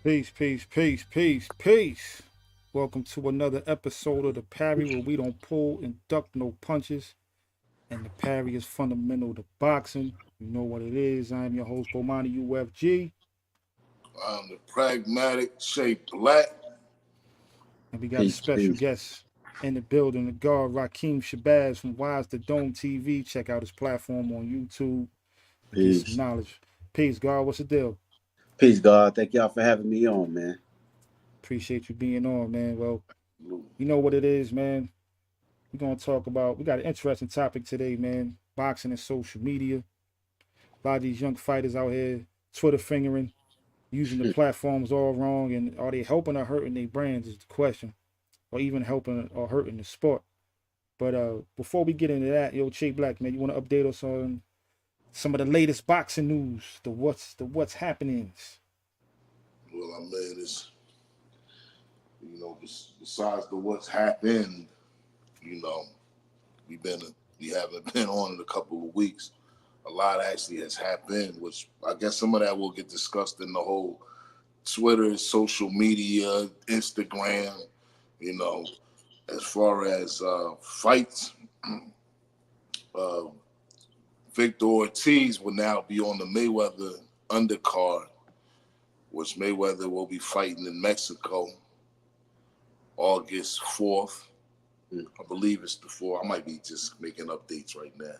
Peace, peace, peace, peace, peace. Welcome to another episode of the Parry where we don't pull and duck no punches. And the parry is fundamental to boxing. You know what it is. I am your host, Bomani UFG. The pragmatic shape black. And we got a Peace, special peace. guest in the building, the guard Rakeem Shabazz from Wise to Dome TV. Check out his platform on YouTube and get some Peace. knowledge. Peace, guard. What's the deal? Peace, God. Thank y'all for having me on, man. Appreciate you being on, man. Well, you know what it is, man. We're gonna talk about. We got an interesting topic today, man. Boxing and social media. A lot of these young fighters out here Twitter fingering, using the platforms all wrong, and are they helping or hurting their brands is the question, or even helping or hurting the sport. But before we get into that, yo, Che Black, man, you want to update us on some of the latest boxing news, the what's happenings. Well, I mean, it's besides the what's happened, you know, we've been we haven't been on in a couple of weeks. A lot actually has happened, which I guess some of that will get discussed in the whole Twitter, social media, Instagram. You know, as far as fights, uh, Victor Ortiz will now be on the Mayweather undercard, which Mayweather will be fighting in Mexico August 4th. I believe it's the 4th. I might be just making updates right now.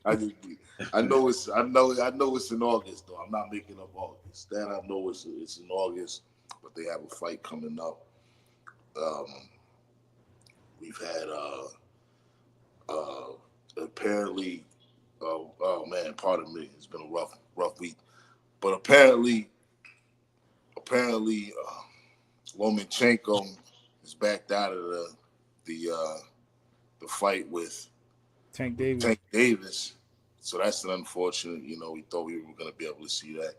I, just, I know it's in August though. I'm not making up August. That I know it's in August, but they have a fight coming up. Um, we've had apparently oh man, pardon me. It's been a rough week. But apparently, Lomachenko is backed out of the the fight with Tank Davis. Tank Davis. So that's an unfortunate. We thought we were going to be able to see that.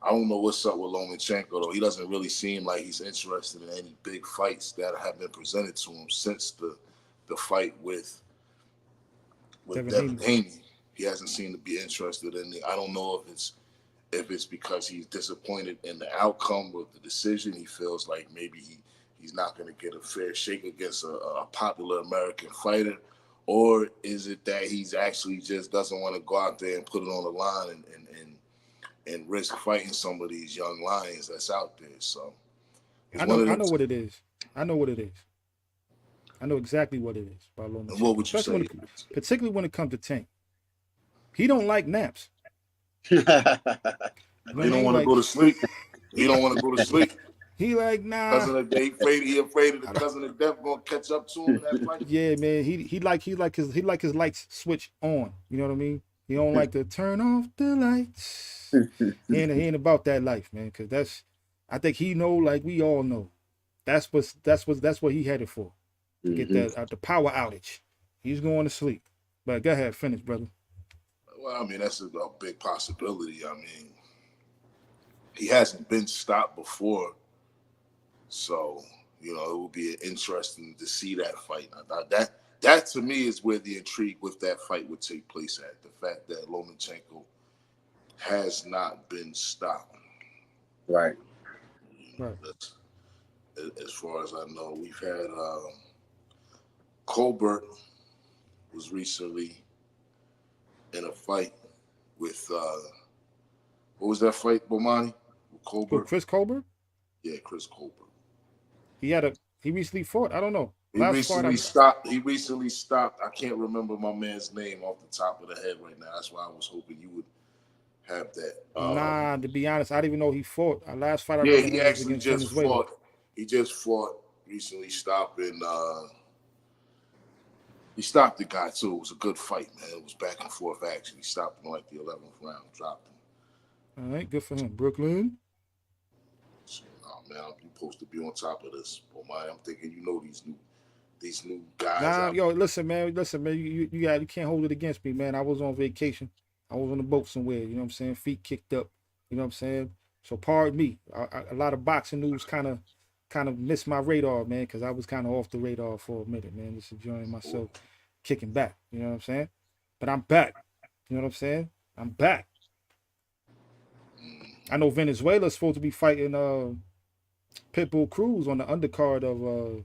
I don't know what's up with Lomachenko though. He doesn't really seem like he's interested in any big fights that have been presented to him since the fight with Devin Devin Haney. Haney. He hasn't seemed to be interested in it. I don't know if it's because he's disappointed in the outcome of the decision. He feels like maybe he's not going to get a fair shake against a popular American fighter, or is it that he's actually just doesn't want to go out there and put it on the line and risk fighting some of these young lions that's out there? So it's I one know. of I them. know what it is. I know what it is. I know exactly what it is about And what Lomachenko, would you especially say? particularly when it comes to Tank. He don't like naps. You know what He I don't mean? want to Like go to sleep. He don't want to go to sleep. he like nah. Cousin of Death, he afraid of the cousin of death gonna catch up to him in that fight. Yeah, man. He like his lights switch on. You know what I mean? He don't like to turn off the lights. He ain't about that life, man. Cause I think he know, like we all know, that's what he headed for, to get hmm that the power outage. He's going to sleep. But go ahead, finish, brother. Well, I mean that's a big possibility. I mean he hasn't been stopped before, so it will be interesting to see that fight. I thought that to me is where the intrigue with that fight would take place at the fact that Lomachenko has not been stopped. Right. Right. That's as far as I know. We've had Colbert was recently in a fight with what was that fight, Bomani? With Who? Colbert? Chris Colbert? Yeah, Chris Colbert. He recently fought. I don't know. He Last fight, recently stopped. He recently stopped. I can't remember my man's name off the top of the head right now. That's why I was hoping you would have that. nah. To be honest, I didn't even know he fought. Last fight I Yeah, remember he him was actually against just Venezuela. fought. He just fought recently. He stopped the guy too. It was a good fight, man. It was back and forth action. He stopped him like the 11th round, dropped him. All right, good for him. Brooklyn. So, oh man, you supposed to be on top of this, Bomani. I'm thinking these new guys Nah, out. yo, listen, man. Listen, man. You can't hold it against me, man. I was on vacation. I was on the boat somewhere. You know what I'm saying? Feet kicked up. You know what I'm saying? So pardon me. A lot of boxing news kind of missed my radar, man, because I was kind of off the radar for a minute, man. Just enjoying myself, kicking back. You know what I'm saying? But I'm back. You know what I'm saying? I'm back. I know Venezuela's supposed to be fighting Pitbull Cruz on the undercard of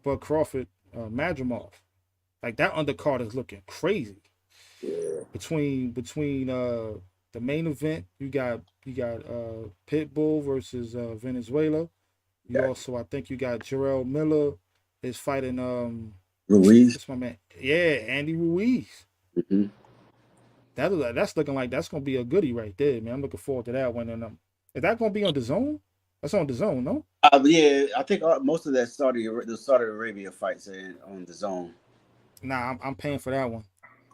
Bud Crawford Madrimov. Like that undercard is looking crazy. Yeah. Between the main event, you got Pitbull versus Venezuela. You Got also, I think you got Jarrell Miller is fighting Ruiz. what's my man? Yeah, Andy Ruiz. Mm-hmm. That's looking like that's gonna be a goodie right there, man. I'm looking forward to that one. And is that gonna be on the zone? That's on the zone, no? Yeah, I think most of that the Saudi Arabia fights are on the zone. Nah, I'm paying for that one.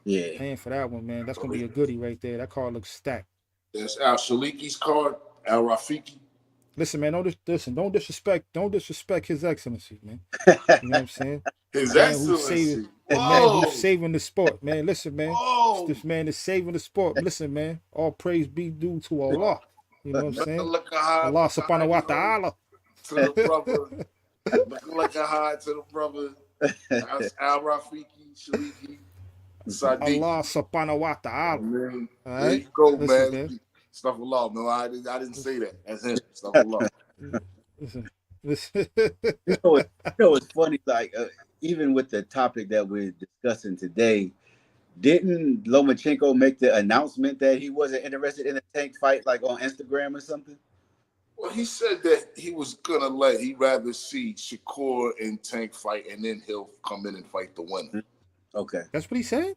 Yeah. Paying for that one, man. That's gonna be a goodie right there. That card looks stacked. There's Al Shaliki's card, Al Rafiki. Listen, man. Don't disrespect His Excellency, man. You know what I'm saying? His The Excellency. man who's Whoa. saving the sport, man. Listen, man. Whoa. This man is saving the sport. Listen, man. All praise be due to Allah. You know what I'm saying? Allah subhanahu wa ta'ala. To the brother. Like a high to the brother. Al Rafiki, Shaliki, Sadiq. Allah subhanahu wa ta'ala. Man, All there right? you go, Listen, man. Stuff Allah. No, I didn't say that. That's him. Stuff Allah. Listen. It's funny. Like even with the topic that we're discussing today, didn't Lomachenko make the announcement that he wasn't interested in a Tank fight, like on Instagram or something? Well, he said that he was gonna he'd rather see Shakur and Tank fight, and then he'll come in and fight the winner. Okay, That's what he said?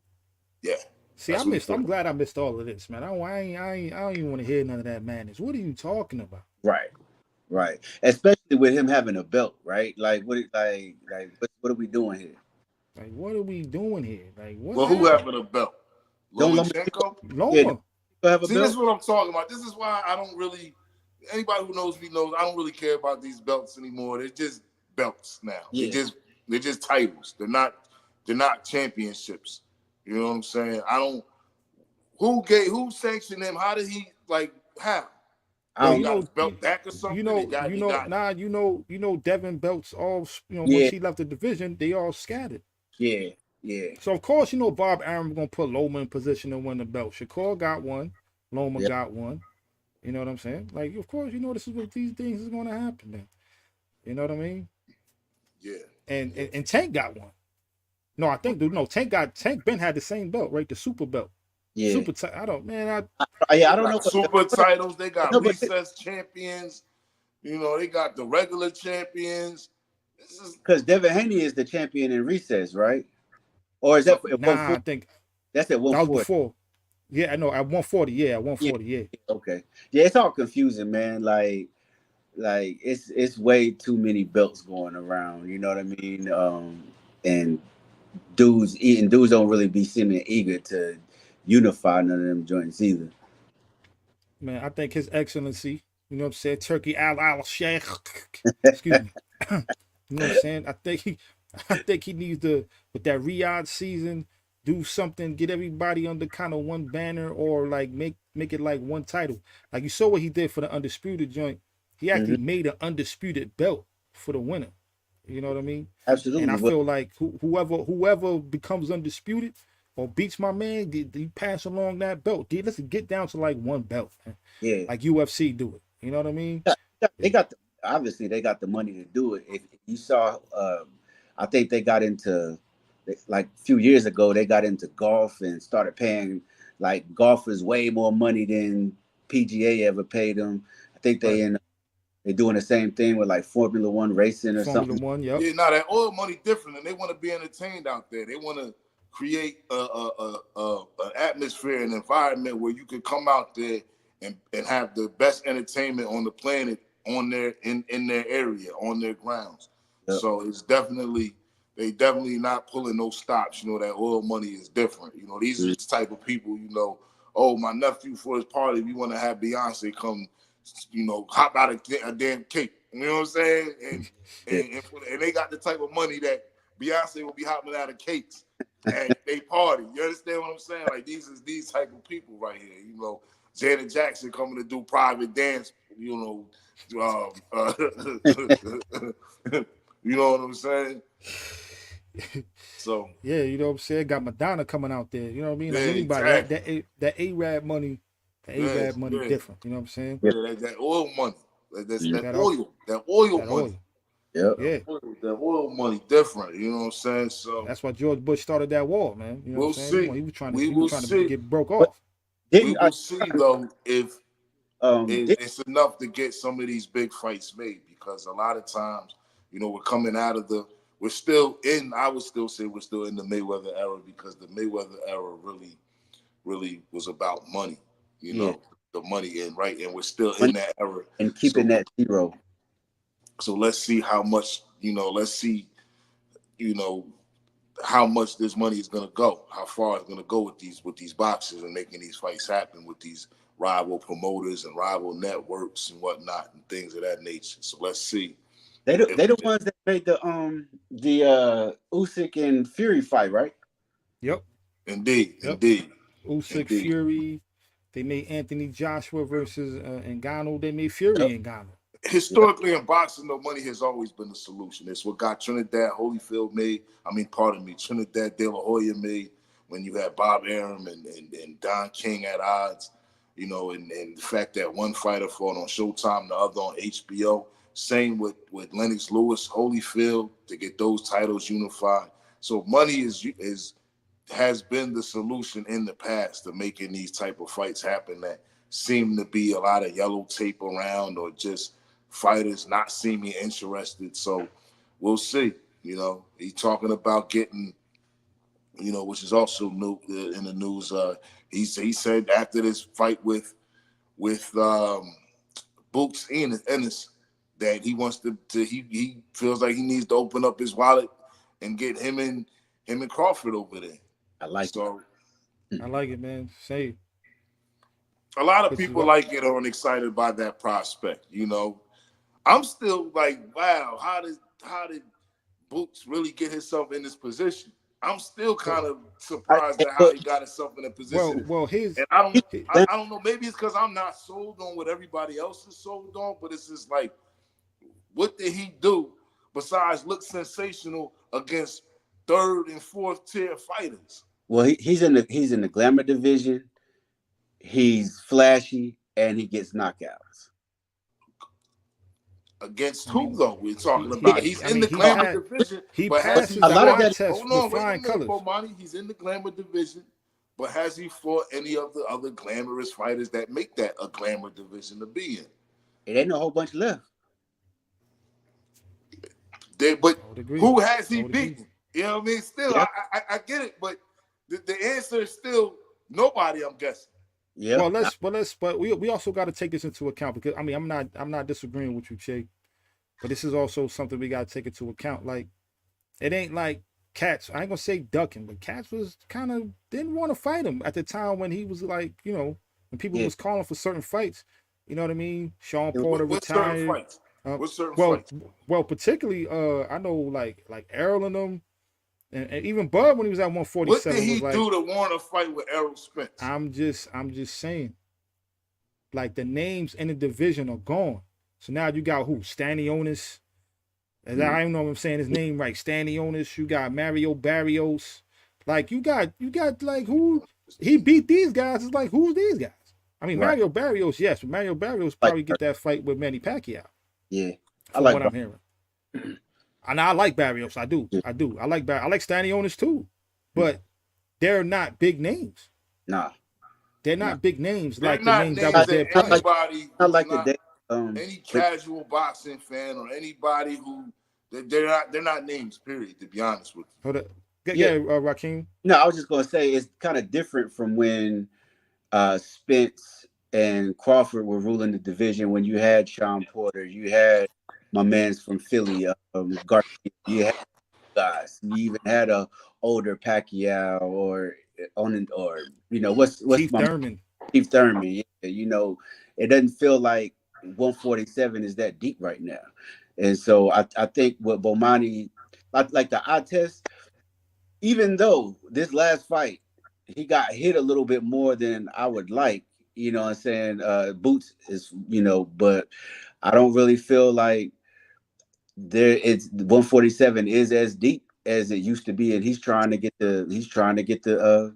Yeah. See, I'm glad I missed all of this, man. I don't even want to hear none of that madness. What are you talking about? Right. Especially with him having a belt, right? Like what are we doing here? Like, what are we doing here? Like, what? Well, who having a belt? Lomachenko? Loma. Have a See, belt? this is what I'm talking about. This is why I don't really. Anybody who knows me knows I don't really care about these belts anymore. They're just belts now. Yeah. They're just titles. They're not championships. You know what I'm saying? I don't. Who sanctioned him? How did he how? He got his belt back or something. You know, Devin belts all. Yeah. Once he left the division, they all scattered. Yeah. So of course, Bob Arum gonna put Loma in position to win the belt. Shakur got one, Loma got one. You know what I'm saying? Like, of course, this is what these things is gonna happen. Then, you know what I mean? Yeah. And Tank got one. No, I think Tank Ben had the same belt, right? The super belt. Yeah. I don't know. Super titles. They got recess champions. They got the regular champions. Because Devin Haney is the champion in recess, right? Or is that at 140? I think that's at 140. That was before. Yeah, I know, at 140. Yeah, at 140. Yeah. Okay. Yeah, it's all confusing, man. Like it's way too many belts going around. You know what I mean? And dudes don't really be seeming eager to unify none of them joints either. Man, I think His Excellency, you know what I'm saying, Turkey Al Sheikh, excuse me. You know what I'm saying? I think he needs to, with that Riyadh season, do something, get everybody under kind of one banner, or like make it like one title. Like, you saw what he did for the undisputed joint. He actually made an undisputed belt for the winner. You know what I mean? Absolutely. And I feel like whoever becomes undisputed or beats my man, you pass along that belt. Let's get down to like one belt, man. Yeah. Like UFC do it. You know what I mean? Obviously they got the money to do it. If you saw, I think they got into, like a few years ago, they got into golf and started paying like golfers way more money than PGA ever paid them. I think they're doing the same thing with like Formula One racing or something. Formula One, yep. Yeah, that oil money different, and they want to be entertained out there. They want to create an atmosphere, an environment where you can come out there and have the best entertainment on the planet in their area, on their grounds. Yep. So it's definitely not pulling no stops. That oil money is different. These are the type of people. Oh, my nephew for his party, we want to have Beyonce come. Hop out a damn cake. You know what I'm saying? And they got the type of money that Beyonce will be hopping out of cakes and they party. You understand what I'm saying? Like, these type of people right here. Janet Jackson coming to do private dance. You know what I'm saying? So yeah, you know what I'm saying. Got Madonna coming out there. You know what I mean? Like, yeah, anybody exactly. that A-Rab money. The Yes, Arab money yeah, different. You know what I'm saying? Yeah. yeah. That oil money. That's Yeah. That oil, that oil that money. oil. Yep. Yeah. That oil money different. You know what I'm saying? So That's why George Bush started that war, man. You know what I'm we'll saying? see. We He was will trying to see. get broke But off. We didn't I will see though if did it's enough to get some of these big fights made, because a lot of times, we're coming out of we're still in, I would still say we're still in the Mayweather era, because the Mayweather era really, really was about money, yeah, the money, and right, and we're still in money that era. and keeping So that zero. let's see how much, let's see, you know, how much this money is going to go, how far it's going to go with these boxes and making these fights happen with these rival promoters and rival networks and whatnot and things of that nature. So let's see. They the ones that made the Usyk and Fury fight, right? Yep. Indeed, Yep. indeed, Usyk indeed. Fury. They made Anthony Joshua versus Ngannou. They made Fury Yep. Ngannou. Yep. Historically in boxing, though, money has always been the solution. It's what got Trinidad Holyfield made. Pardon me, Trinidad De La Hoya made when you had Bob Arum and Don King at odds. And the fact that one fighter fought on Showtime, the other on HBO. Same with Lennox Lewis, Holyfield, to get those titles unified. So money has been the solution in the past to making these type of fights happen that seem to be a lot of yellow tape around, or just fighters not seeming interested. So we'll see. He's talking about getting, which is also new in the news. He said after this fight with Boots Ennis that he wants he feels like he needs to open up his wallet and get him and Crawford over there. I like it. So I like it, man. Say, a lot of which is people what. like it or excited by that prospect. I'm still like, wow, how did Boots really get himself in this position? I'm still kind of surprised at how But he got himself in a Well, position. well, his, And I don't, his I, I don't know. Maybe it's because I'm not sold on what everybody else is sold on. But it's just like, what did he do besides look sensational against third and fourth tier fighters? well, he's in the glamour division. He's flashy and he gets knockouts. Against I who mean, though? We're talking about. he He's I in mean, the No, glamour division, he but has passes he a the lot of eye fought? that. test Hold with on, wait a flying minute, colors. Bomani. He's in the glamour division, but has he fought any of the other glamorous fighters that make that a glamour division to be in? It ain't a whole bunch left. But I would agree. who has I he would agree. beaten? You know what I mean? Still, Yep. I get it, but the answer is still nobody. I'm guessing. Yep. But we also got to take this into account because I mean I'm not disagreeing with you, Che, but this is also something we got to take into account. Like it ain't like Cats. I ain't gonna say ducking, but Cats was kind of didn't want to fight him at the time when he was like when people Yeah. was calling for certain fights. You know what I mean? Sean It- Porter What certain retired. fights? Uh, What certain well, fights? particularly I know like Errol and them, and even Bud when he was at What did 147 he was like do to warrant a fight with Errol Spence? I'm just saying, like the names in the division are gone. So now you got who? Stanionis. I don't know if I'm saying his name right. Stanionis. You got Mario Barrios. Like you got like who he beat these guys. It's like who's these guys? I mean Right. Mario Barrios, yes, but Mario Barrios Like, probably get that fight with Manny Pacquiao, yeah. I from like what I'm hearing. And I like Barrios. I do. I do. I like I like Stanionis too. But they're not big names. nah. They're Nah. not big names They're like the not names that names was Not, there that not prior. like anybody not who's like the not day. any But casual boxing fan or anybody who they're not names. Period. To be honest with Hold up. yeah. Yeah, Raheem. No, I was just gonna say it's kind of different from when Spence and Crawford were ruling the division. When you had Sean Porter, you had my man's from Philly, Garcia. You had guys. You even had a older Pacquiao or what's Keith my Thurman. Steve Thurman. Yeah, it doesn't feel like 147 is that deep right now. And so I think what Bomani like the eye test, even though this last fight he got hit a little bit more than I would like, you know what I'm saying? Boots is, but I don't really feel like it's 147 is as deep as it used to be, and he's trying to get the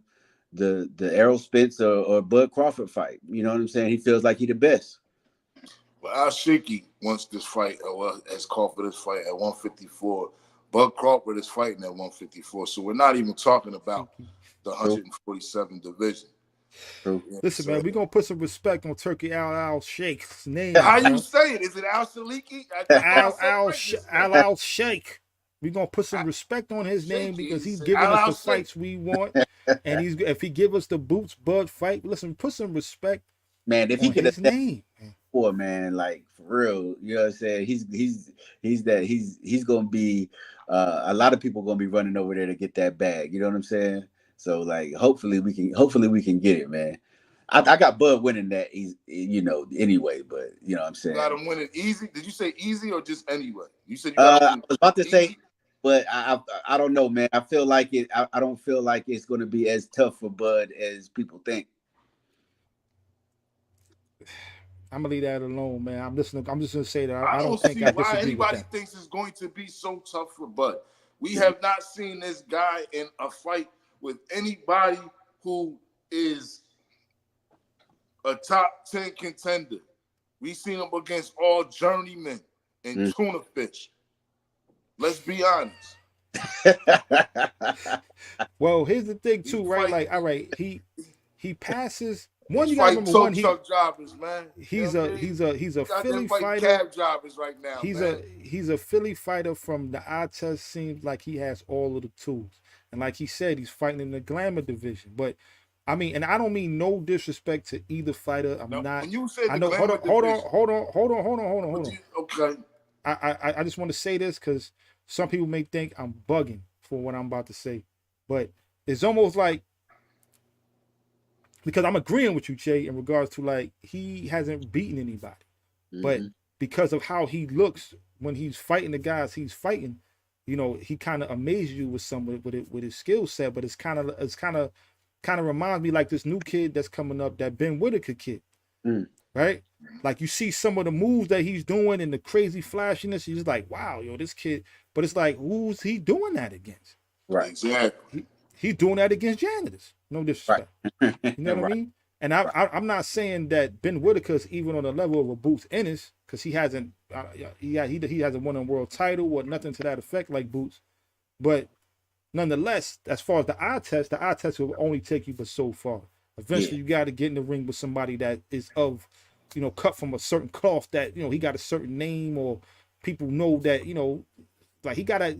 the Errol Spence or Bud Crawford fight. You know what I'm saying? He feels like he the best. Well, Al Shiki wants this fight, has called for this fight at 154. Bud Crawford is fighting at 154. So we're not even talking about the True. 147 division. True. You know Listen, man, we're gonna put some respect on Turkey Al Sheikh's name, how you bro. say it? Is it Al Shaliki? I thought I said it right just now. Al Sheikh. We're gonna put some respect on his name Shaky. because he's Say giving us Al the Sheikh. fights we want. And if he give us the Boots Bud fight, listen, put some respect Man, if he on could his have name. before, man, like for real, you know what I'm saying? He's gonna be a lot of people gonna be running over there to get that bag. You know what I'm saying? So like hopefully we can get it, man. I got Bud winning that, you know, anyway, but you know what I'm You got saying. him winning easy. Did you say easy or just anyway? You said you got him I winning was about to say, easy. but I don't know, man. I feel like it. I don't feel like it's going to be as tough for Bud as people think. I'm gonna leave that alone, man. I'm listening. I'm just gonna say that I I don't don't think see I why disagree with anybody that. thinks it's going to be so tough for Bud. We have not seen this guy in a fight with anybody who is a top 10 contender. We seen him against all journeymen and tuna fish. Let's be honest. Well, here's the thing He too, right? fight Like, all right, he passes. One, he's you gotta fighting remember tow one. truck drivers, man. You know He's what I a mean? he's a He's out there Philly fighting fighter. cab drivers right now, man. He's a Philly fighter from the eye test. Seems like he has all of the tools, and like he said, he's fighting in the glamour division. But I mean, and I don't mean no disrespect to either fighter. I'm Now, not. when you say I the know. glamour division, Hold on. okay. I just want to say this because some people may think I'm bugging for what I'm about to say, but it's almost like because I'm agreeing with you, Jay, in regards to like he hasn't beaten anybody, but because of how he looks when he's fighting the guys he's fighting, you know, he kind of amazes you with some with his skill set. But it's kind of reminds me like this new kid that's coming up, that Ben Whitaker kid, right? Like you see some of the moves that he's doing and the crazy flashiness. He's like, wow, yo, this kid. But it's like, who's he doing that against? Right. Exactly. He's doing that against janitors. No disrespect. Right. You know what I mean? And I'm not saying that Ben Whitaker is even on the level of a Boots Ennis because he hasn't he hasn't won a world title or nothing to that effect like Boots. But nonetheless, as far as the eye test will only take you but so far. Eventually, you got to get in the ring with somebody that is of, you know, cut from a certain cloth, that, you know, he got a certain name, or people know that, you know, like he got a,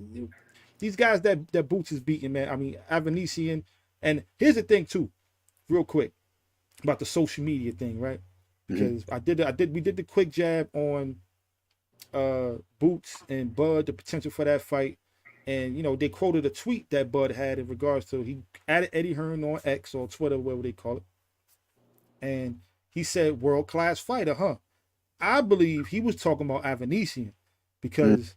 these guys that Boots is beating, man. I mean, Avanesian. And here's the thing too, real quick, about the social media thing, right? Because we did the quick jab on Boots and Bud, the potential for that fight. And, you know, they quoted a tweet that Bud had in regards to, he added Eddie Hearn on X or Twitter, whatever they call it. And he said, world-class fighter, huh? I believe he was talking about Avanesian because,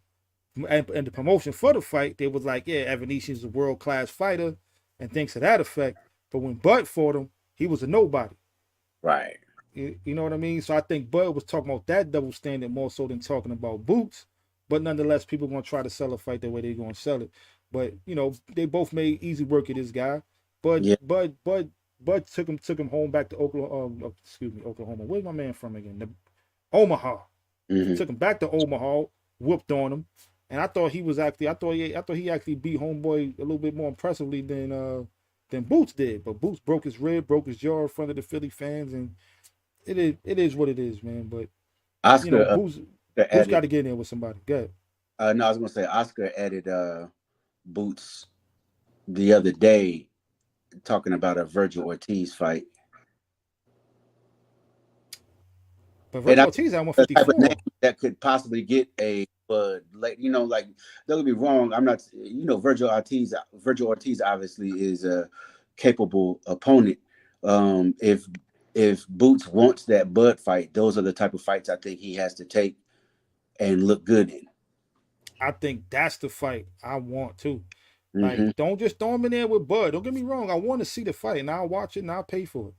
and the promotion for the fight, they was like, yeah, Avanesian is a world-class fighter and things to that effect. But when Bud fought him, he was a nobody. Right. You know what I mean? So I think Bud was talking about that double standard more so than talking about Boots. But nonetheless, people going to try to sell a fight the way they're going to sell it. But, you know, they both made easy work of this guy. Bud took him home back to Oklahoma. Oklahoma. Where's my man from again? Omaha. Took him back to Omaha, whooped on him. And I thought he actually beat Homeboy a little bit more impressively than Boots did. But Boots broke his rib, broke his jaw in front of the Philly fans, and it is what it is, man. But Oscar, you know, Boots got to get in there with somebody. Go ahead. No, I was gonna say Oscar added Boots the other day talking about a Virgil Ortiz fight. But Virgil Ortiz at 154. That could possibly get a Bud, like, you know, like, don't get me wrong, I'm not, you know, Virgil Ortiz obviously is a capable opponent. If Boots wants that Bud fight, those are the type of fights I think he has to take and look good in. I think that's the fight I want too. Like, don't just throw him in there with Bud. Don't get me wrong. I want to see the fight, and I'll watch it and I'll pay for it.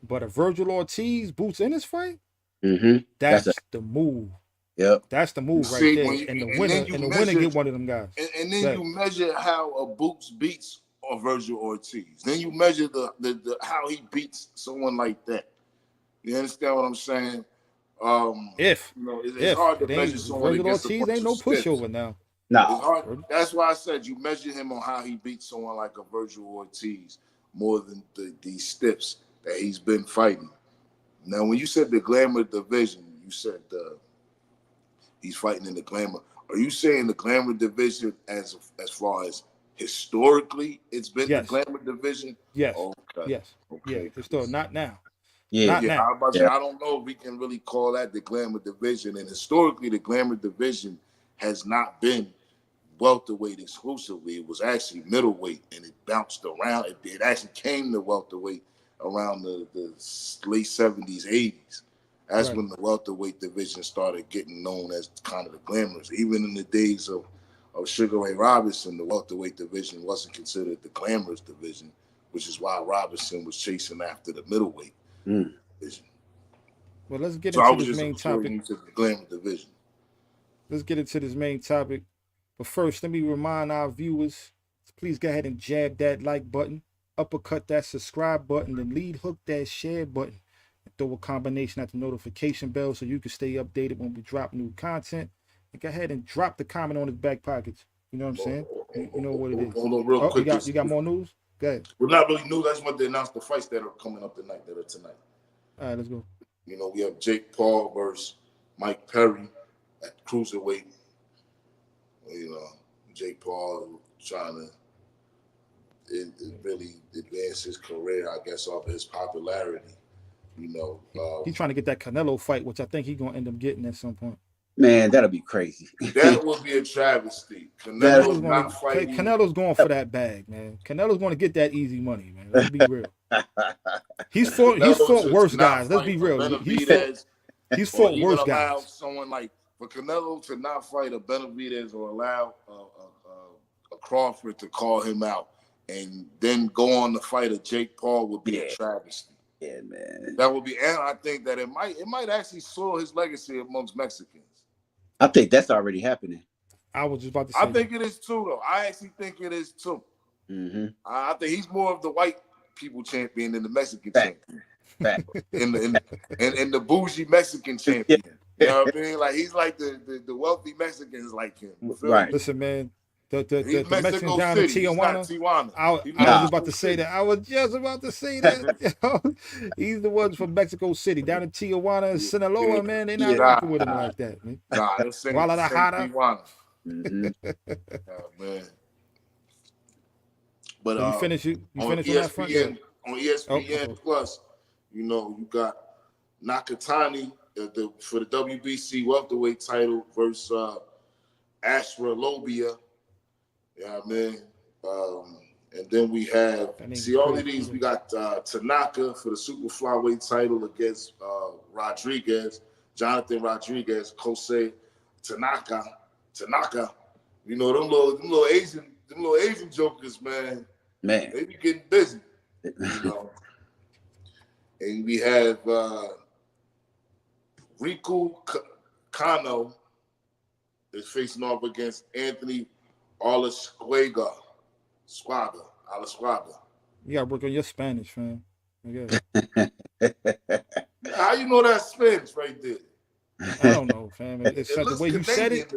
But a Virgil Ortiz Boots in this fight, that's the move. Yep, that's the move right there. And the winner get one of them guys. And then you measure how a Boots beats or Virgil Ortiz. Then you measure the how he beats someone like that. You understand what I'm saying? If It's hard to it measure ain't someone Virgil against a Ortiz, bunch ain't of no stiffs. pushover now. Nah. It's hard. That's why I said you measure him on how he beats someone like a Virgil Ortiz more than these stiffs that he's been fighting. Now, when you said the glamour division, you said he's fighting in the glamour. Are you saying the glamour division as far as historically it's been the Yes. glamour division? Yes. Okay. Yes. Yeah. Okay. It's still not now. Yeah. Not Yeah, now. I was about to say, Yeah. I don't know if we can really call that the glamour division. And historically, the glamour division has not been welterweight exclusively. It was actually middleweight, and it bounced around. It actually came to welterweight around the late 70s, 80s. That's Right. when the welterweight division started getting known as kind of the glamorous. Even in the days of Sugar Ray Robinson, the welterweight division wasn't considered the glamorous division, which is why Robinson was chasing after the middleweight division. Well, let's get So I into was this just main referring topic. you to the glamour division. Let's get into this main topic. But first, let me remind our viewers, please go ahead and jab that like button, uppercut that subscribe button, and lead hook that share button. And throw a combination at the notification bell so you can stay updated when we drop new content. And go ahead and drop the comment on his back pockets. You know what I'm saying? You know what it is. Hold on real Oh, quick. you got more news? Go ahead. We're not really new. That's what they announced the fights that are coming up tonight. All right, let's go. We have Jake Paul versus Mike Perry at cruiserweight. Jake Paul trying to really advance his career, I guess, off of his popularity. He's trying to get that Canelo fight, which I think he's gonna end up getting at some point. Man, that'll be crazy. That would be a travesty. Canelo's going for that bag, man. Canelo's going to get that easy money, man. Let's be real. He's fought worse guys. Let's be real. He's fought worse guys. Someone like for Canelo to not fight a Benavidez or allow a Crawford to call him out and then go on to fight a Jake Paul would be a travesty. Yeah, man. That would be, and I think that it might actually soil his legacy amongst Mexicans. I think that's already happening. I was just about to say. I think it is too, though. I actually think it is too. Mm-hmm. I think he's more of the white people champion than the Mexican champion. Fact. In the bougie Mexican champion. You know what I mean? Like he's like the wealthy Mexicans like him. Right. Listen, man. The Mexicans City. down in Tijuana. I was just about to say that. I was just about to say that. He's the ones from Mexico City. Down in Tijuana and Sinaloa, man. They're not rocking with him like that, man. Nah, they're saying Tijuana. Mm-hmm. Man. But so you finish on that front? On ESPN Plus, you got Nakatani for the WBC welterweight title versus Ashra Lobia. Yeah, man. And then we have all of these. We got Tanaka for the super flyweight title against Jonathan Rodriguez, Kosei Tanaka. Them little Asian jokers, man. They be getting busy. And we have Riku Kano is facing off against Anthony Alasquaga. You gotta work on your Spanish, fam. Okay. How you know that's Spanish right there? I don't know, fam. It's the way you said it.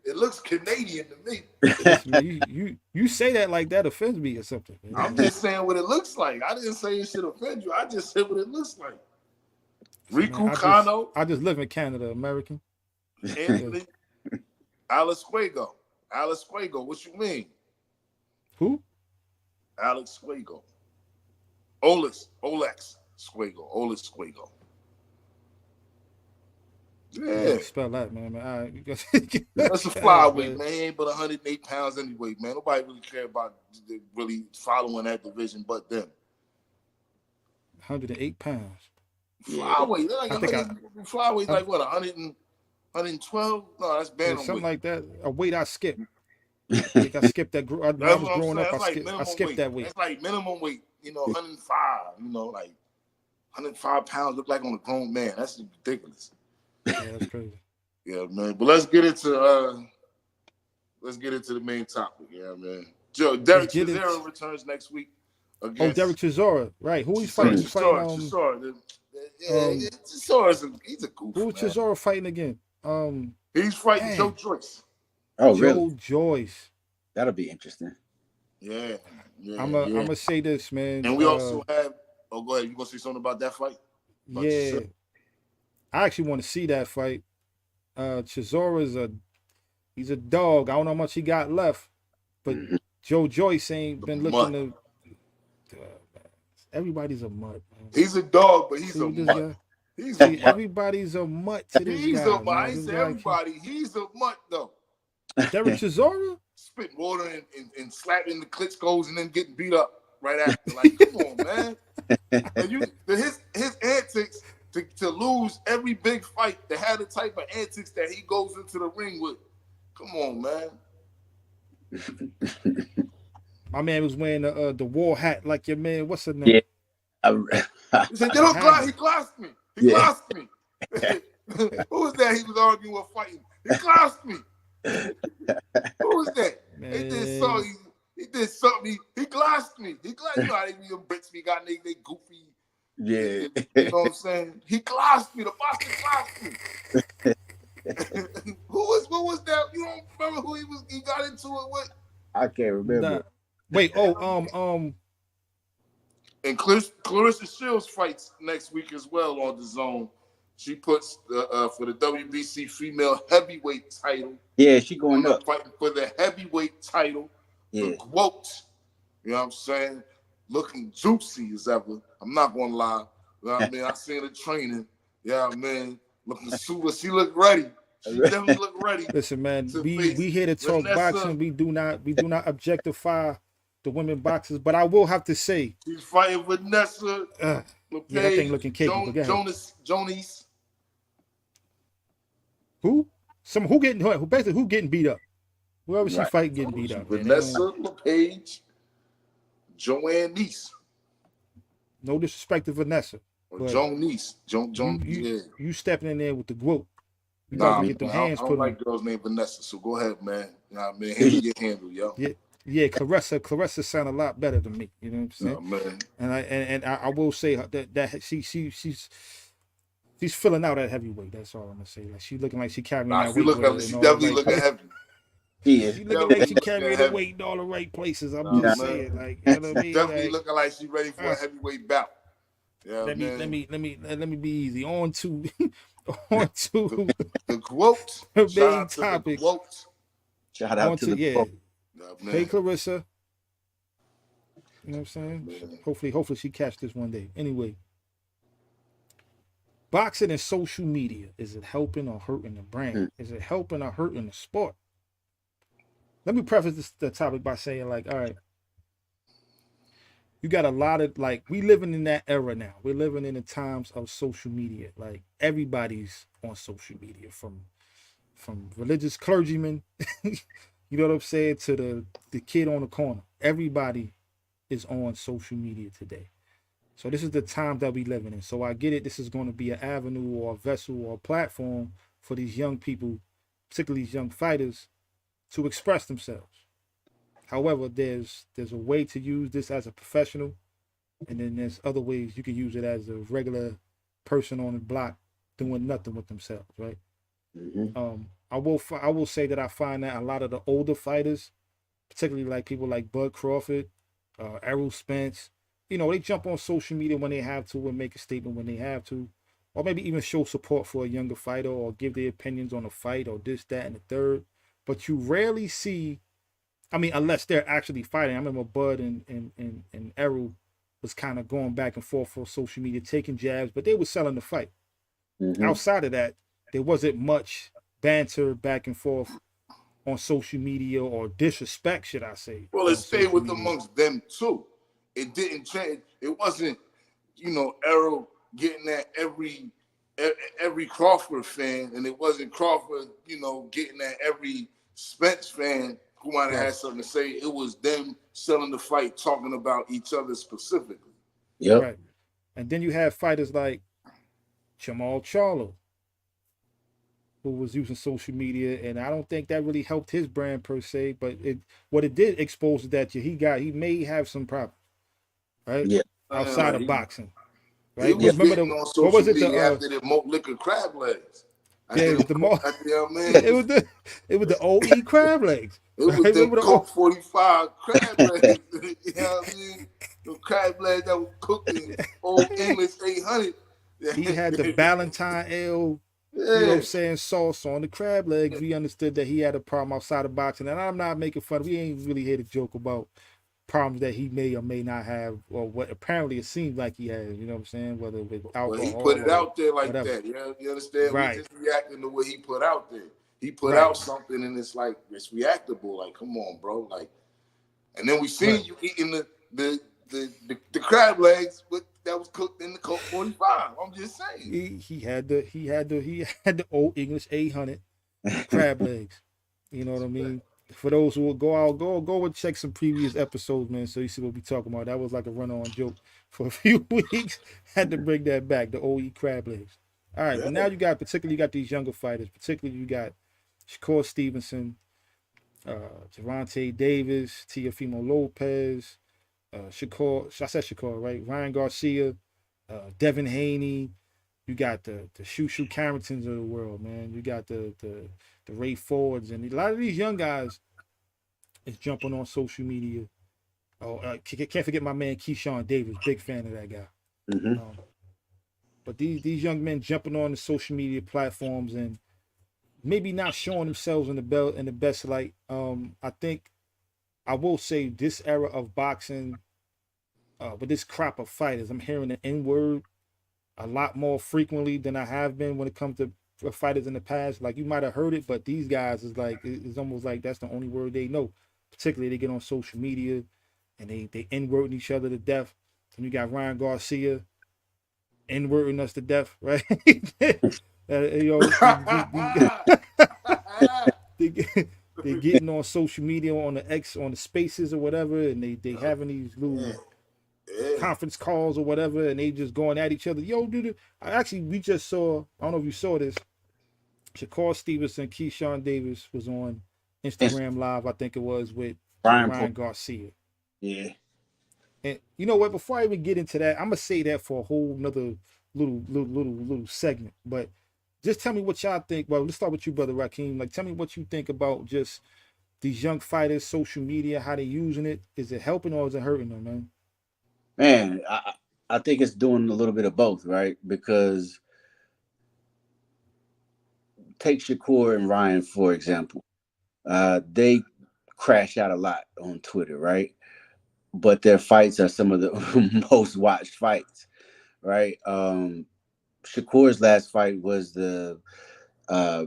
It looks Canadian to me. Listen, man, you say that like that offends me or something. Man. I'm just saying what it looks like. I didn't say it should offend you. I just said what it looks like. Riku Kano. I just live in Canada, American. Anthony Alasquaga. What you mean? Who? Alex Squago. Olex Squago. Yeah. Spell that, man. All right. That's a flyweight, man. He ain't but 108 pounds anyway, man. Nobody really care about really following that division but them. 108 pounds. Flyweight. Flyweight like what, 112? No, that's bantamweight. Something like that. A weight I skipped. I think I skipped that. I was growing up. I skipped that weight. It's like minimum weight, 105. Like 105 pounds look like on a grown man. That's ridiculous. Yeah, that's crazy. Yeah, man. But let's get into the main topic. Yeah, man. Derek get it. Chisora returns next week Oh, Derek against Chisora, right? Who he's fighting? He's fighting Chisora. um He's a goof, who is man. Chisora fighting again? He's fighting Joe Dang, Joyce. Oh, really? Joe Joyce. That'll be interesting. Yeah, I'm gonna say this, man. And we also have. Oh, go ahead. You gonna say something about that fight? About Yeah, I actually want to see that fight. Chisora's he's a dog. I don't know how much he got left, but Mhm. Joe Joyce ain't been looking mutt. to. Everybody's a mutt, man. He's a dog, but he's See a what this mutt. guy. He's a See, mutt. everybody's a mutt to this He's a guy, mutt. I man. ain't This say guy, everybody. He's a mutt though. Derek Chisora. Spitting water and slapping the Klitschko's and then getting beat up right after. Like, come on, man. And his antics to lose every big fight, to have the type of antics that he goes into the ring with. Come on, man. My man was wearing the war hat like your man. What's his name? Yeah. He said, he glossed me. He glossed me. Who was that he was arguing with fighting? He glossed me. Who was that? Man. He did something. He glossed me. You know how they Brits be got they goofy. Yeah. You know what I'm saying? He glossed me. The boxer glossed me. What was that? You don't remember who he got into it with? I can't remember. Nah. Wait, And Clarissa Shields fights next week as well on the Zone. She puts for the WBC female heavyweight title. Yeah, she going up. Fighting for the heavyweight title. Yeah. The quote, you know what I'm saying? Looking juicy as ever. I'm not going to lie. You know what I mean? I seen her training. Yeah, man. Looking super. She looked ready. She definitely looked ready. Listen, man. We here to talk boxing. We do not objectify the women boxers. But I will have to say, she's fighting Vanessa. yeah, that thing looking capable. Jonas. Who? Who getting beat up? Whoever she fight getting beat up. Vanessa LePage, Joanne Nice. No disrespect to Vanessa. Or Joan Nice. You stepping in there with the quote. You Nah, to get them hands I put don't like girls named Vanessa, so go ahead, man. You know what I mean? Handle your handle, yo. Yeah, Clarissa sound a lot better than me. You know what I'm saying? Man. And I will say that she's filling out at heavyweight. That's all I'm gonna say. Like she looking like she carrying that weight. She definitely looking heavy. She looking like she carrying the weight in all the right places. I'm just saying, like, you know what I mean? Definitely looking like she ready for a heavyweight bout. Yeah, let me be easy. On to the quote. Main topic. Shout out to the quote. Hey Clarissa. You know what I'm saying? Man. Hopefully she catch this one day. Anyway. Boxing and social media. Is it helping or hurting the brand? Is it helping or hurting the sport? Let me preface the topic by saying, like, all right, you got a lot of, like, we living in that era now. We're living in the times of social media. Like, everybody's on social media, from religious clergymen, you know what I'm saying, to the kid on the corner. Everybody is on social media today. So this is the time that we living in. So I get it. This is going to be an avenue or a vessel or a platform for these young people, particularly these young fighters, to express themselves. However, there's a way to use this as a professional, and then there's other ways you can use it as a regular person on the block doing nothing with themselves, right? Mm-hmm. I will say that I find that a lot of the older fighters, particularly like people like Bud Crawford, Errol Spence, you know, they jump on social media when they have to and make a statement when they have to, or maybe even show support for a younger fighter or give their opinions on a fight or this, that, and the third. But you rarely see, I mean, unless they're actually fighting. I remember Bud and Errol was kind of going back and forth for social media, taking jabs, but they were selling the fight. Mm-hmm. Outside of that, there wasn't much banter back and forth on social media, or disrespect, should I say. Well, it stayed with amongst them too. It didn't change. It wasn't, you know, Errol getting at every Crawford fan, and it wasn't Crawford, you know, getting at every Spence fan who might have had something to say. It was them selling the fight, talking about each other specifically. Yep. Right. And then you have fighters like Jamal Charlo. who was using social media, and I don't think that really helped his brand per se. But what it did expose is that he may have some problem, right, Yeah, outside of He, boxing, he right? yeah. was Remember getting the on what social was it media after the malt liquor crab legs. yeah, After it was them, the mo after them, man, it was the OE crab legs, it right? was them Remember the Coke 45 crab legs. You know what I mean? The crab legs that was cooked in old English 800. he had the Ballantine ale, Yeah. saying sauce on the crab legs. We understood that he had a problem outside of boxing, and I'm not making fun. We ain't really here to joke about problems that he may or may not have, or what apparently it seems like he has. You know what I'm saying? Whether with Well, he put alcohol it or out there like whatever. that. You understand? We Right, just reacting to what he put out there. He put right, out something and it's like it's reactable. Like, come on, bro. Like, and then we right. seen you eating the crab legs that was cooked in the Coke 45. I'm just saying. He had the old English 800 crab legs. You know what I mean? For those who will go out, go and check some previous episodes, man, so you see what we talking about. That was like a run-on joke for a few weeks. Had to bring that back, the OE crab legs. All right, Yeah. but now you got these younger fighters, particularly you got Shakur Stevenson, Javante Davis, Teofimo Lopez, Shakur. I said Shakur, right? Ryan Garcia, Devin Haney. You got the Shushu Carringtons of the world, man. You got the Ray Fords, and a lot of these young guys is jumping on social media. Oh, can't forget my man Keyshawn Davis, big fan of that guy. Hmm. Um, but these young men jumping on the social media platforms and maybe not showing themselves in the best light. I think I will say this era of boxing, with this crop of fighters, I'm hearing the N word a lot more frequently than I have been when it comes to fighters in the past. Like you might have heard it, but these guys is like it's almost like that's the only word they know. Particularly they get on social media and they n-wording each other to death. And you got Ryan Garcia n-wording us to death, right? They, they getting on social media on the X on the spaces or whatever, and they having these Yeah. little Yeah. conference calls or whatever, and they just going at each other. Yo, dude, actually we just saw. I don't know if you saw this. Shakur Stevenson, Keyshawn Davis was on And Instagram Live. I think it was with Brian Paul. Ryan Garcia. Yeah. And you know what? Before I even get into that, I'm gonna say that for a whole nother little segment. But just tell me what y'all think. Well, let's start with you, brother Raheem. Like, tell me what you think about just these young fighters, social media, how they using it. Is it helping or is it hurting them, man? Man, I think it's doing a little bit of both, right? Because take Shakur and Ryan, for example. They crash out a lot on Twitter, right? But their fights are some of the most watched fights, right? Shakur's last fight was the uh,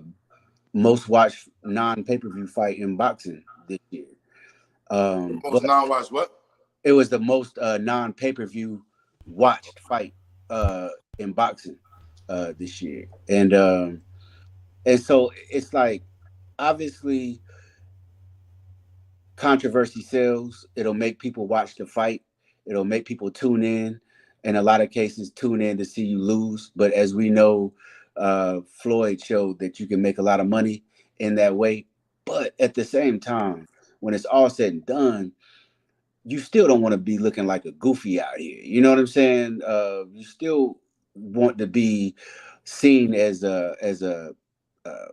most watched non pay per view fight in boxing this year. The most But non-watch what? it was the most non pay per view watched fight in boxing this year, and so it's like obviously controversy sells. It'll make people watch the fight. It'll make people tune in. In a lot of cases, tune in to see you lose. But as we know, Floyd showed that you can make a lot of money in that way. But at the same time, when it's all said and done, you still don't want to be looking like a goofy out here. You know what I'm saying? You still want to be seen as a uh,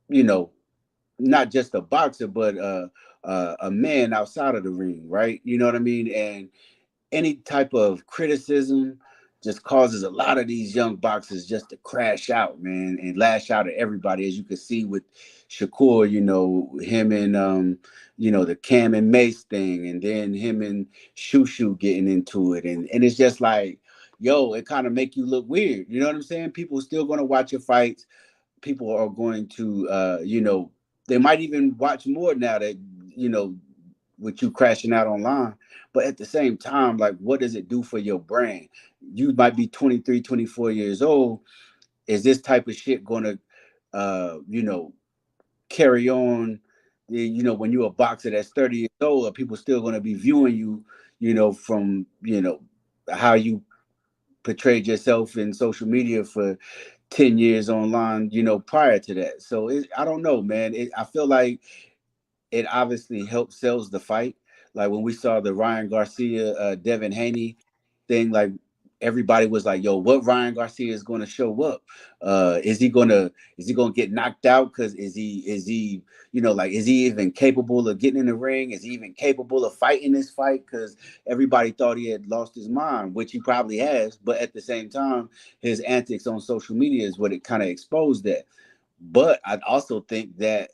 you know, not just a boxer, but a man outside of the ring, right? You know what I mean? And any type of criticism just causes a lot of these young boxers just to crash out, man, and lash out at everybody, as you can see with Shakur, him and the Cam and Mace thing, and then him and Shushu getting into it, and it's just like, yo, it kind of make you look weird. You know what I'm saying? People are still gonna watch your fights. People are going to they might even watch more now that you know with you crashing out online. But at the same time, like, what does it do for your brand? You might be 23, 24 years old. Is this type of shit going to carry on? When you're a boxer that's 30 years old, are people still going to be viewing you, from how you portrayed yourself in social media for 10 years online, prior to that. So I don't know, man. I feel like it obviously helped sells the fight. Like when we saw the Ryan Garcia, Devin Haney thing, like everybody was like, "Yo, what Ryan Garcia is going to show up? Is he going to get knocked out? Because is he like is he even capable of getting in the ring? Is he even capable of fighting this fight? Because everybody thought he had lost his mind, which he probably has. But at the same time, his antics on social media is what it kind of exposed that. But I also think that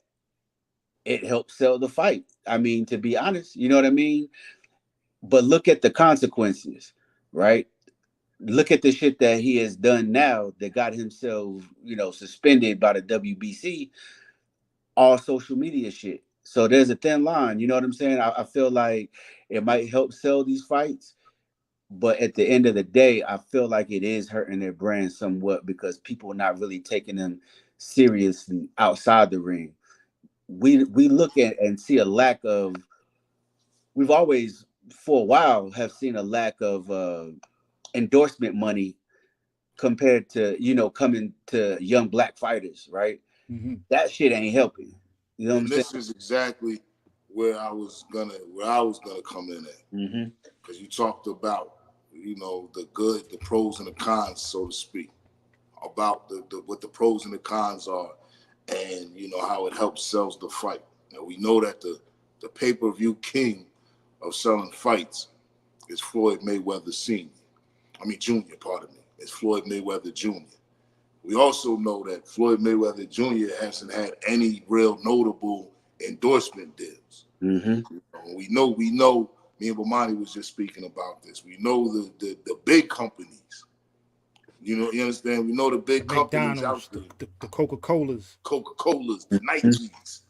it helped sell the fight. I mean, to be honest, you know what I mean? But look at the consequences, right? Look at the shit that he has done now that got himself, suspended by the WBC, all social media shit. So there's a thin line, you know what I'm saying? I feel like it might help sell these fights, but at the end of the day, I feel like it is hurting their brand somewhat because people are not really taking them seriously outside the ring. We look at and see a lack of we've always for a while have seen a lack of endorsement money compared to coming to young black fighters, right? Mm-hmm. That shit ain't helping. You know what I'm And saying? this is exactly where I was gonna come in at, Mm-hmm. because you talked about the good, the pros and the cons, so to speak, about the what the pros and the cons are, and how it helps sells the fight. And we know that the pay-per-view king of selling fights is Floyd Mayweather Senior. I mean Junior, pardon me. It's Floyd Mayweather Junior. We also know that Floyd Mayweather Jr. hasn't had any real notable endorsement deals. Mm-hmm. We know. Me and Bomani was just speaking about this. We know the big companies. You understand? We know the The big companies McDonald's, out there. the Coca-Colas. Coca-Colas, the Nikes.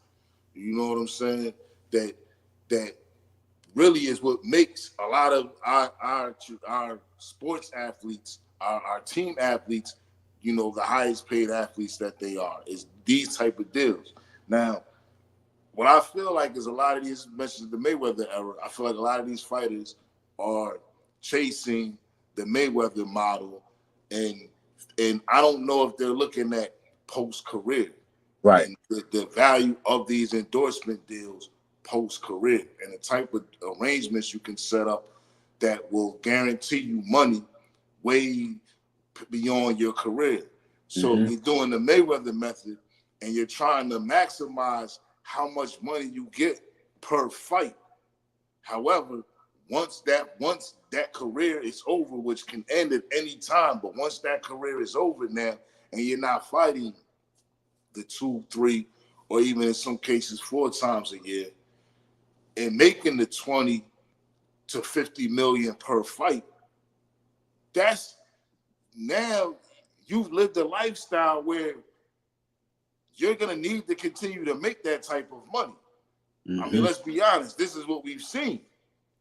You know what I'm saying? That really is what makes a lot of our sports athletes, our team athletes, the highest paid athletes that they are, is these type of deals. Now, what I feel like is a lot of these mentions the Mayweather era. I feel like a lot of these fighters are chasing the Mayweather model, and I don't know if they're looking at post career Right. and the value of these endorsement deals post career and the type of arrangements you can set up that will guarantee you money way beyond your career. So Mm-hmm. you're doing the Mayweather method and you're trying to maximize how much money you get per fight. However, once that career is over, which can end at any time, but once that career is over now and you're not fighting the 2, 3, or even in some cases 4 times a year, and making the 20 to 50 million per fight, that's now you've lived a lifestyle where you're gonna need to continue to make that type of money. I mean, Mm-hmm. let's be honest, this is what we've seen.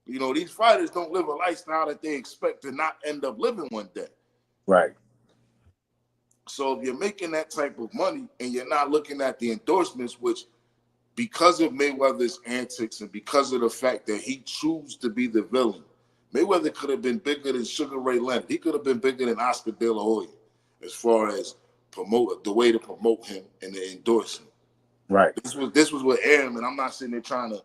These fighters don't live a lifestyle that they expect to not end up living one day. Right. So if you're making that type of money and you're not looking at the endorsements, which because of Mayweather's antics and because of the fact that he chose to be the villain, Mayweather could have been bigger than Sugar Ray Leonard. He could have been bigger than Oscar De La Hoya as far as promote the way to promote him and to endorse him. Right. This was what Arum, and I'm not sitting there trying to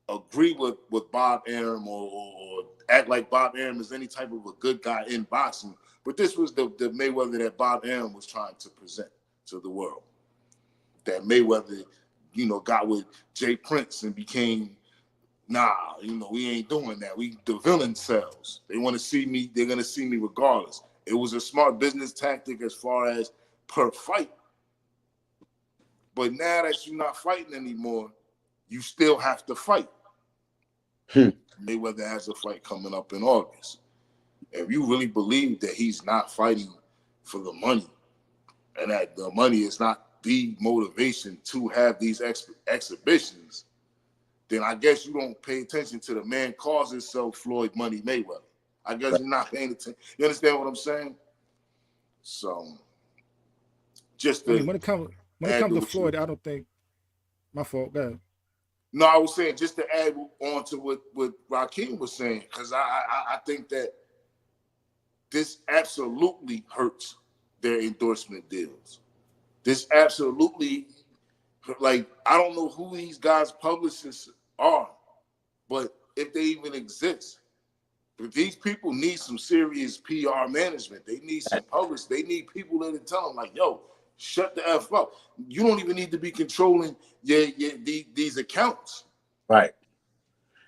agree with Bob Arum or act like Bob Arum is any type of a good guy in boxing, but this was the Mayweather that Bob Arum was trying to present to the world. That Mayweather, got with Jay Prince and became, nah, we ain't doing that. The villain sells. They want to see me. They're gonna see me regardless. It was a smart business tactic as far as per fight. But now that you're not fighting anymore, you still have to fight. Hmm. Mayweather has a fight coming up in August. If you really believe that he's not fighting for the money and that the money is not the motivation to have these exhibitions, then I guess you don't pay attention to the man calls himself Floyd Money Mayweather. I guess Right. you're not paying attention. You understand what I'm saying? So just I mean, to when it comes add to to what you, Floyd, I don't think my fault. Go ahead. no, I was saying just to add on to what Rakeem was saying, because I think that this absolutely hurts their endorsement deals. This absolutely, like, I don't know who these guys' publicists are, but if they even exist, but these people need some serious PR management. They need some publish. They need people that tell them, like, yo, shut the F up. You don't even need to be controlling these accounts. Right.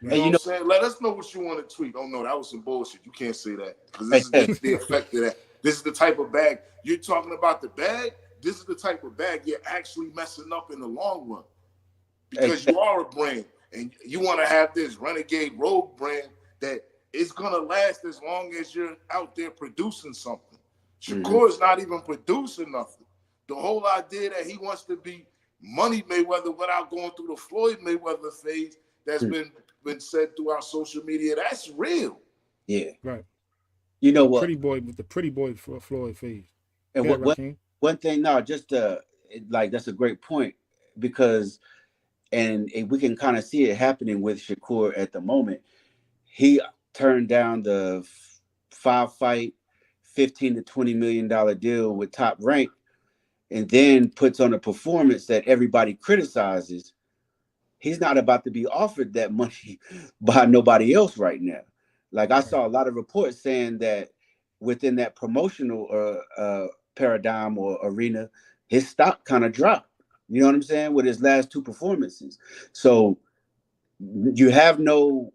You And know what you I'm know, saying? Let us know what you want to tweet. Oh, no, that was some bullshit. You can't say that. Because this is the effect of that. This is the type of bag. You're talking about the bag. This is the type of bag you're actually messing up in the long run. Because you are a brand. And you want to have this renegade rogue brand that is going to last as long as you're out there producing something. Shakur is not even producing nothing. The whole idea that he wants to be Money Mayweather without going through the Floyd Mayweather phase that's been said throughout social media, that's real. Yeah. Right. You know The what? pretty boy with the pretty boy for Floyd phase. And Yeah, what Raheem. one thing, no, just like that's a great point because, and we can kind of see it happening with Shakur at the moment. He turned down the 5-fight, $15 to $20 million deal with Top Rank, and then puts on a performance that everybody criticizes. He's not about to be offered that money by nobody else right now. Like I saw a lot of reports saying that within that promotional paradigm or arena, his stock kind of dropped. You know what I'm saying? With his last two performances. So you have no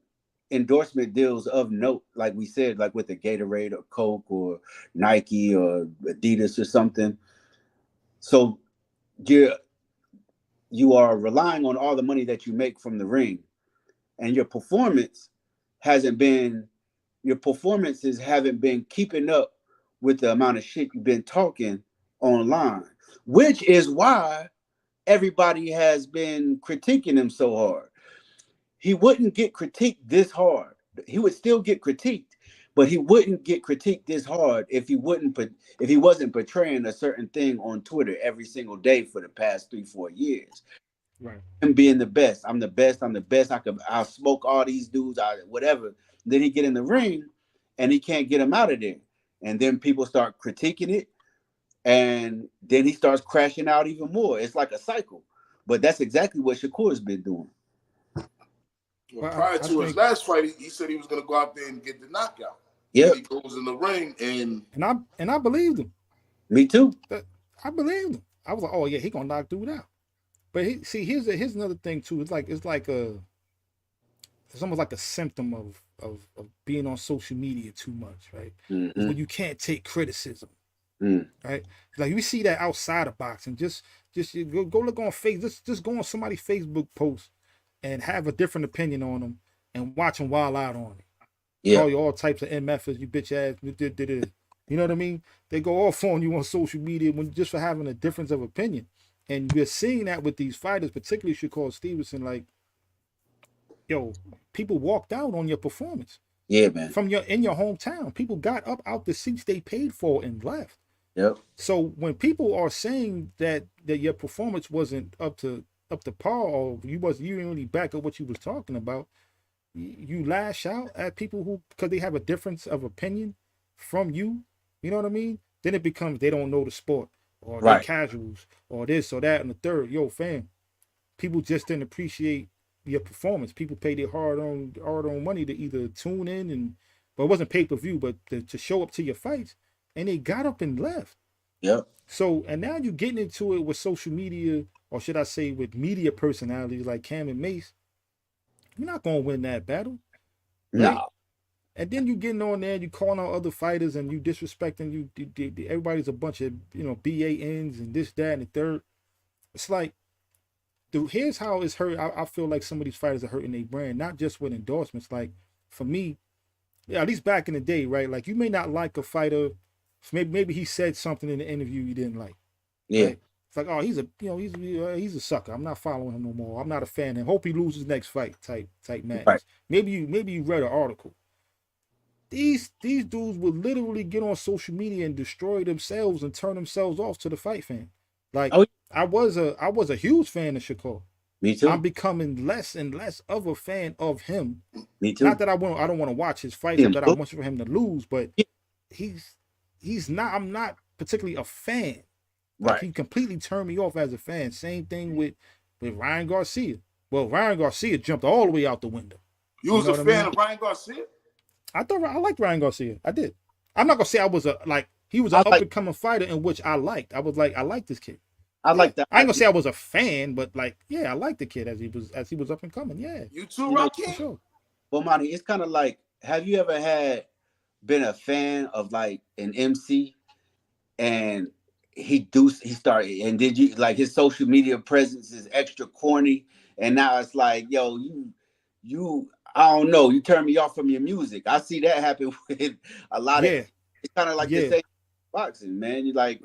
endorsement deals of note, like we said, like with the Gatorade or Coke or Nike or Adidas or something. So you are relying on all the money that you make from the ring, and your performances haven't been keeping up with the amount of shit you've been talking online, which is why everybody has been critiquing him so hard. He wouldn't get critiqued this hard. He would still get critiqued, but he wouldn't get critiqued this hard if he wasn't portraying a certain thing on Twitter every single day for the past 3-4 years. Right. Him being the best. I'm the best. I'm the best. I'll smoke all these dudes, whatever. Then he get in the ring and he can't get him out of there. And then people start critiquing it. And then he starts crashing out even more. It's like a cycle. But that's exactly what Shakur's been doing. Well, prior to his last fight, he said he was going to go out there and get the knockout. Yeah. He goes in the ring and I believed him. Me too. I believed him. I was like, oh yeah, he gonna knock dude out. But here's another thing too. It's almost like a symptom of being on social media too much, right? It's when you can't take criticism, right? Like we see that outside of boxing. Just go look on Facebook. Just go on somebody's Facebook post and have a different opinion on them and watch them wild out on it. Yeah. Call you all types of MFs, you bitch ass. You know what I mean? They go off on you on social media just for having a difference of opinion. And we're seeing that with these fighters, particularly Shakur Stevenson. Like, yo, people walked out on your performance. Yeah, man. In your hometown, people got up out the seats they paid for and left. Yep. So when people are saying that your performance wasn't up to par, or you didn't really back up what you was talking about, you lash out at people who, because they have a difference of opinion from you. You know what I mean? Then it becomes they don't know the sport, or they're casuals, or this or that and the third. Yo, fam, people just didn't appreciate your performance. People paid their hard-earned money to either tune in but it wasn't pay-per-view, but to show up to your fights, and they got up and left. Yep. So, and now you're getting into it with social media, or should I say with media personalities like Cam and Mace. You're not gonna win that battle. Right? No. And then you getting on there, you calling out other fighters, and you disrespecting everybody's a bunch of BANs and this, that, and the third. It's like, dude, here's how it's hurt. I feel like some of these fighters are hurting their brand, not just with endorsements. Like for me, at least back in the day, right? Like you may not like a fighter, maybe he said something in the interview you didn't like. Yeah. Right? It's like, oh, he's a sucker. I'm not following him no more. I'm not a fan. And hope he loses next fight. Type madness. Right. Maybe you read an article. These dudes would literally get on social media and destroy themselves and turn themselves off to the fight fan. Like I was a huge fan of Shakur. Me too. I'm becoming less and less of a fan of him. Me too. Not that I don't want to watch his fights, or that I want for him to lose, but he's not. I'm not particularly a fan. Like Right. he completely turned me off as a fan. Same thing with Ryan Garcia. Well, Ryan Garcia jumped all the way out the window. You You was know a what I fan mean? of Ryan Garcia? I thought I liked Ryan Garcia. I did. I'm not gonna say I was a like he was an I up like and coming fighter in which I liked. I was like I liked this kid. I Yeah, like the I ain't gonna say I was a fan, but like yeah, I liked the kid as he was up and coming. Yeah, You too, you know, for Rocky? sure. Bomani, it's kind of like, have you ever been a fan of like an MC and he started, and did you like his social media presence is extra corny, and now it's like, yo, you I don't know, you turn me off from your music. I see that happen with a lot of, Yeah, it's kind of like the yeah. same boxing, man. You like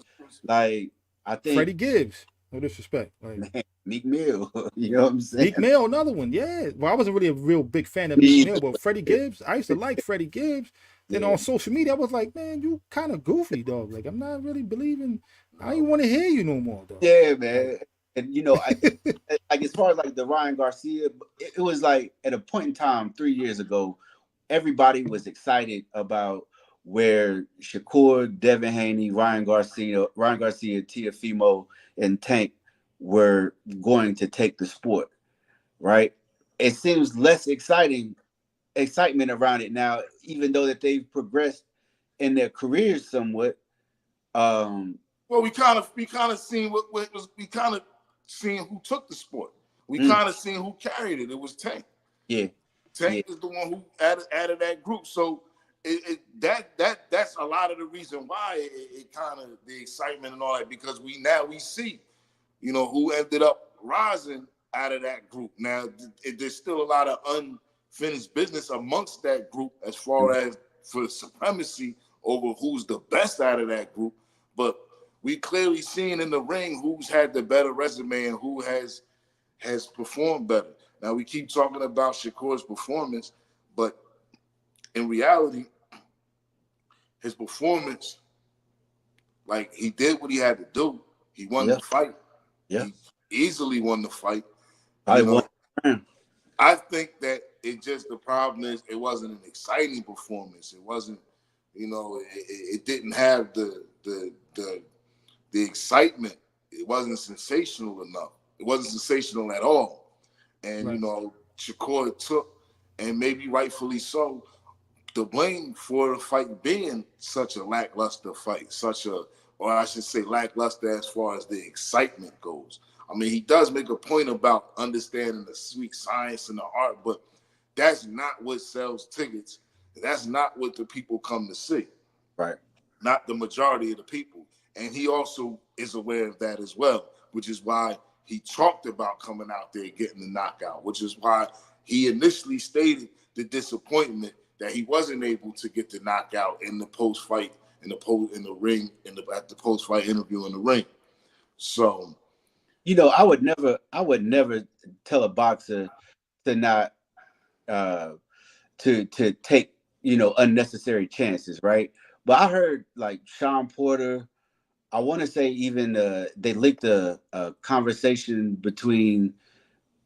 I think Freddie Gibbs. No disrespect. Like man, Meek Mill, you know what I'm saying? Meek Mill, another one. Yeah. Well, I wasn't really a real big fan of Meek Me Mill, but Freddie Gibbs, I used to like Freddie Gibbs. Then yeah. on social media, I was like, man, you kind of goofy, dog. Like, I'm not really believing. I No. don't want to hear you no more, dog. Yeah, Like, man. And you know, like as far as like the Ryan Garcia, it was like at a point in time 3 years ago, everybody was excited about where Shakur, Devin Haney, Ryan Garcia, Tiafimo, and Tank were going to take the sport. Right? It seems less excitement around it now, even though that they've progressed in their careers somewhat. Um, Well, we kind of seen what was we kind of seen who took the sport. We mm, kind of seen who carried it. It was Tank. yeah, Tank yeah, is the one who added that group. So that's a lot of the reason why it kind of the excitement and all that, because we see, you know, who ended up rising out of that group. Now there's still a lot of unfinished business amongst that group as far as for supremacy over who's the best out of that group. But we clearly seen in the ring who's had the better resume and who has performed better. Now we keep talking about Shakur's performance, but in reality, his performance, like he did what he had to do. He won yeah, the fight. yeah. He easily won the fight. You Probably know, one. I think that it just the problem is it wasn't an exciting performance. It wasn't, you know, it didn't have the excitement. It wasn't sensational enough. It wasn't sensational at all. And you right, know, Shakur took, and maybe rightfully so, the blame for the fight being such a lackluster fight, or I should say, lackluster as far as the excitement goes. I mean, he does make a point about understanding the sweet science and the art, but that's not what sells tickets. That's not what the people come to see. Right. Not the majority of the people. And he also is aware of that as well, which is why he talked about coming out there getting the knockout, which is why he initially stated the disappointment that he wasn't able to get the knockout in the post fight, in the ring, at the post fight interview in the ring. So, You know, I would never tell a boxer to not uh to take, you know, unnecessary chances, right? But I heard like Sean Porter, I want to say even they linked a conversation between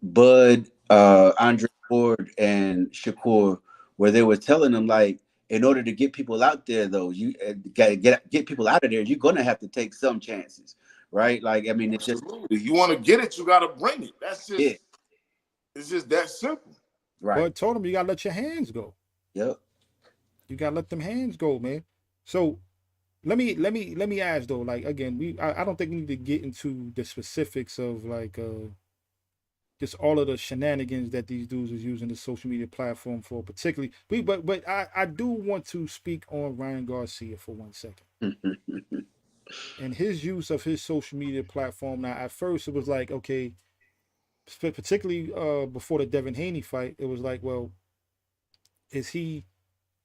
Bud, Andre Ford, and Shakur, where they were telling them like, in order to get people out there, though, you got to get people out of there. You're gonna have to take some chances, right? Like, I mean, it's just absolutely, you want to get it, you got to bring it. yeah, It's just that simple. right, but told him you gotta let your hands go. yep, You gotta let them hands go, man. So let me ask though. Like again, I don't think we need to get into the specifics of like just all of the shenanigans that these dudes is using the social media platform for, particularly. But I do want to speak on Ryan Garcia for 1 second and his use of his social media platform. Now, at first, it was like, okay, particularly before the Devin Haney fight, it was like, well, is he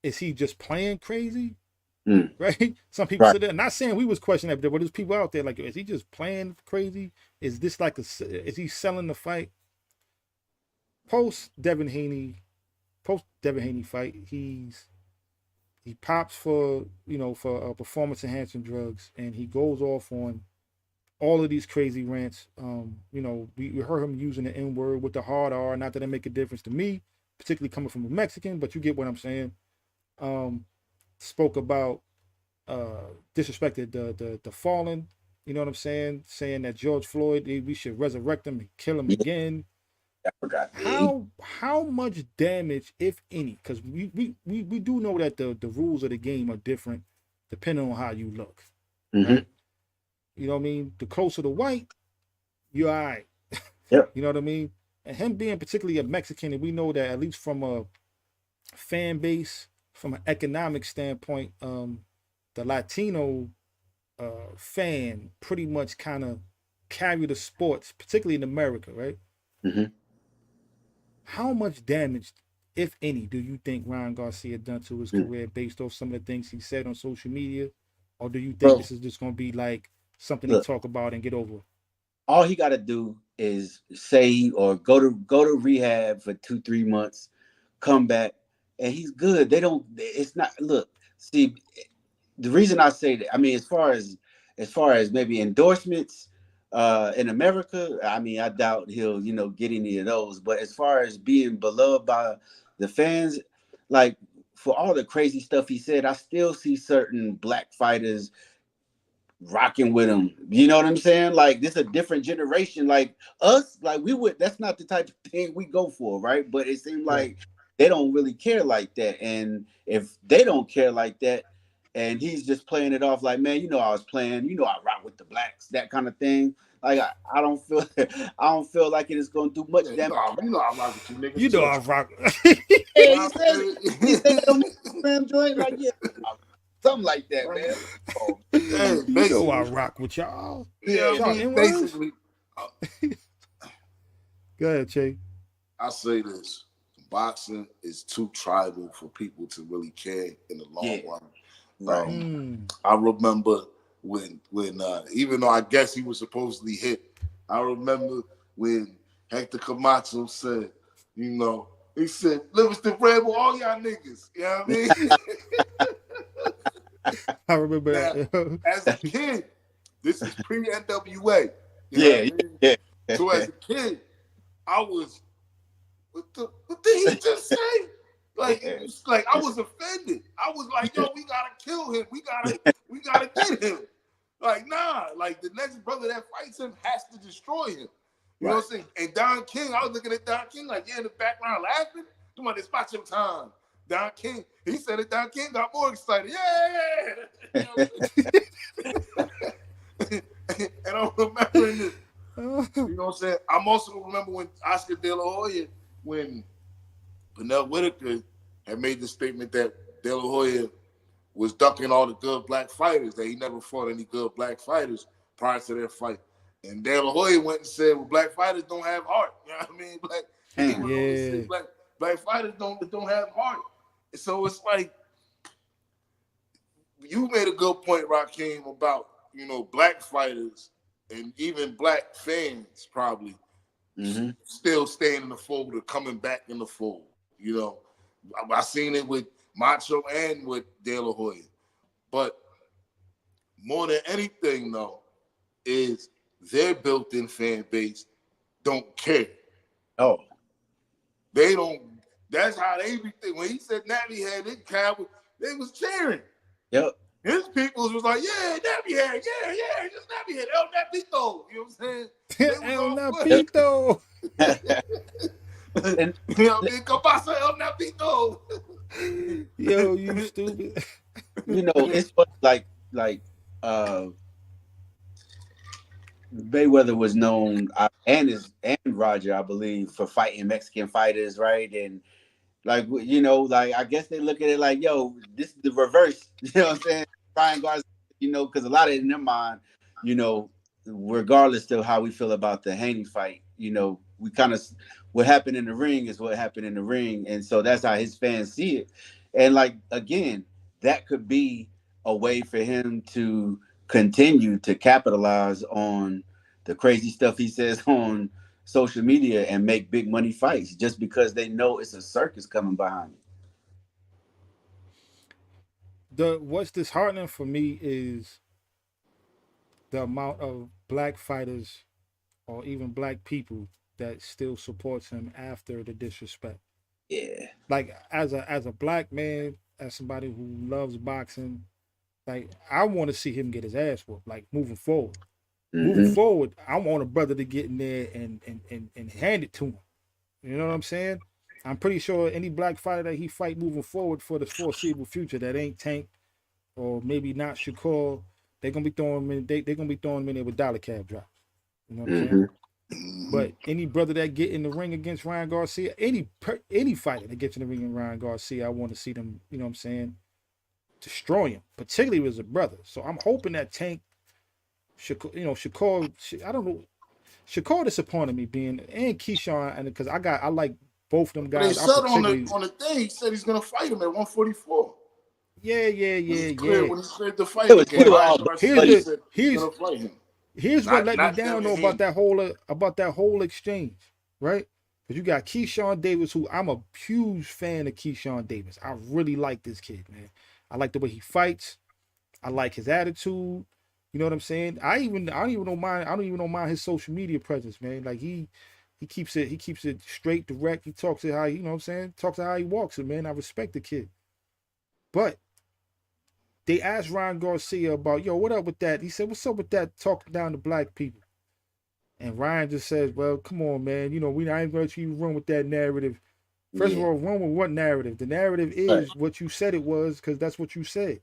just playing crazy? mm, Right? Some people right, said that. Not saying we was questioning that, but there's people out there like, is he just playing crazy? Is this like is he selling the fight? Post Devin Haney, post Devin Haney fight, he pops for for performance enhancing drugs, and he goes off on all of these crazy rants. We heard him using the N word with the hard R. Not that it make a difference to me, particularly coming from a Mexican, but you get what I'm saying. Spoke about disrespected the fallen. You know what I'm saying that George Floyd, we should resurrect him and kill him Yeah, again. I forgot. Yeah. How much damage, if any, because we do know that the rules of the game are different depending on how you look, Mm-hmm. right? You know what I mean? The closer to white, you're all right. Yep. You know what I mean? And him being particularly a Mexican, and we know that at least from a fan base, from an economic standpoint, the Latino fan pretty much kind of carry the sports, particularly in America, right? Mm-hmm. How much damage, if any, do you think Ryan Garcia done to his Mm. career based off some of the things he said on social media? Or do you think Bro, this is just going to be like something he look, talk about and get over? all he got to do is say or go to rehab for 2 3 months, come back, and he's good. They don't. It's not. Look, see, the reason I say that, I mean, as far as maybe endorsements in America, I mean, I doubt he'll get any of those. But as far as being beloved by the fans, like for all the crazy stuff he said, I still see certain black fighters rocking with him. You know what I'm saying? Like this is a different generation. Like us, like we would. That's not the type of thing we go for, right? But it seemed Right. like they don't really care like that. And if they don't care like that, and he's just playing it off like, man, I was playing. I rock with the blacks, that kind of thing. Like I don't feel, I don't feel like it is going to do much Yeah, damage. you know I rock with you niggas You know too. I rock. Yeah, You know what I'm he said it on saying? Instagram joint, like yeah, something like that, man. Oh, Hey, You know I basically, rock with y'all. yeah, yeah, Y'all man. N words. basically, I, Go ahead, Che. I say this: boxing is too tribal for people to really care in the long Yeah, run. right. Mm. I remember when even though I guess he was supposedly hit, I remember when Hector Camacho said, he said, Livingston Rebel, all y'all niggas. You know what I mean? I remember Now, that. as a kid, this is pre NWA. You know Yeah, what I mean? yeah. So as a kid, I was, what did he just say? Like I was offended. I was like, yo, we gotta kill him. We gotta get him. Like, nah, like the next brother that fights him has to destroy him. You know Right. what I'm saying? And Don King, I was looking at Don King like, yeah, in the background laughing. Come on, it's about your time. Don King, he said it, Don King got more excited. Yeah! You know what I'm saying? And I'm remembering this. You know what I'm saying? I'm also remember when Oscar De La Hoya, when Pernell Whitaker had made the statement that De La Hoya was ducking all the good black fighters, that he never fought any good black fighters prior to their fight. And De La Hoya went and said, well, black fighters don't have heart. You know what I mean? He Damn. went on to say Yeah. black fighters don't have heart. So it's like, you made a good point, Rakeem, about, black fighters and even black fans probably Mm-hmm. still staying in the fold or coming back in the fold. I seen it with Macho and with De La Hoya. But more than anything, though, is their built-in fan base don't care. Oh, They don't. That's how they be thinking. When he said Nappy Head, they was cheering. yep. His peoples was like, yeah, Nappy Head, yeah, just Nappy Head, El Napito. You know what I'm saying? They was El all for Yep. it. Napito. And You know what I mean? Cabasa El Napito. Yo, you stupid. it's funny, like uh Mayweather was known and Roger, I believe, for fighting Mexican fighters, right? And like I guess they look at it like, yo, this is the reverse. You know what I'm saying? Ryan Garcia, because a lot of it in their mind, you know, regardless of how we feel about the Haney fight, we kind of what happened in the ring is what happened in the ring, and so that's how his fans see it. And like again, that could be a way for him to continue to capitalize on the crazy stuff he says on social media and make big money fights just because they know it's a circus coming behind it. What's disheartening for me is the amount of black fighters or even black people that still supports him after the disrespect. Yeah. Like as a black man, as somebody who loves boxing, Like I want to see him get his ass whooped. Like moving forward. Moving Mm-hmm. forward, I want a brother to get in there and hand it to him. You know what I'm saying? I'm pretty sure any black fighter that he fight moving forward for the foreseeable future that ain't Tank or maybe not Shakur, they're gonna be throwing him in. They're gonna be throwing him in there with dollar cab drops. You know what I'm saying? Mm-hmm. Mhm. But any brother that get in the ring against Ryan Garcia, any fighter that gets in the ring with Ryan Garcia, I want to see them. You know what I'm saying? Destroy him, particularly as a brother. So I'm hoping that Tank, Shakur, I don't know. Shakur disappointed me being and Keyshawn, and because I like both of them But they guys. I said particularly on the thing, he said he's gonna fight him at 144. When he yeah. cleared the It fight was again, But still Ryan all here's Garcia buddy. the said he's here's gonna fight him. here's what let me Not down Devin though Haney. about that whole exchange, right? Because you got Keyshawn Davis, who I'm a huge fan of Keyshawn Davis. I really like this kid, man. I like the way he fights. I like his attitude. You know what I'm saying? I don't even don't mind his social media presence, man. Like he keeps it straight, direct. He talks it how you know what I'm saying? Talks it how he walks it, man. I respect the kid. But they asked Ryan Garcia about, yo, what up with that? He said, what's up with that talking down to black people? And Ryan just says, well, come on, man. You know, I ain't going to you run with that narrative. First of Yeah. all, run with what narrative? The narrative Right. is what you said it was because that's what you said,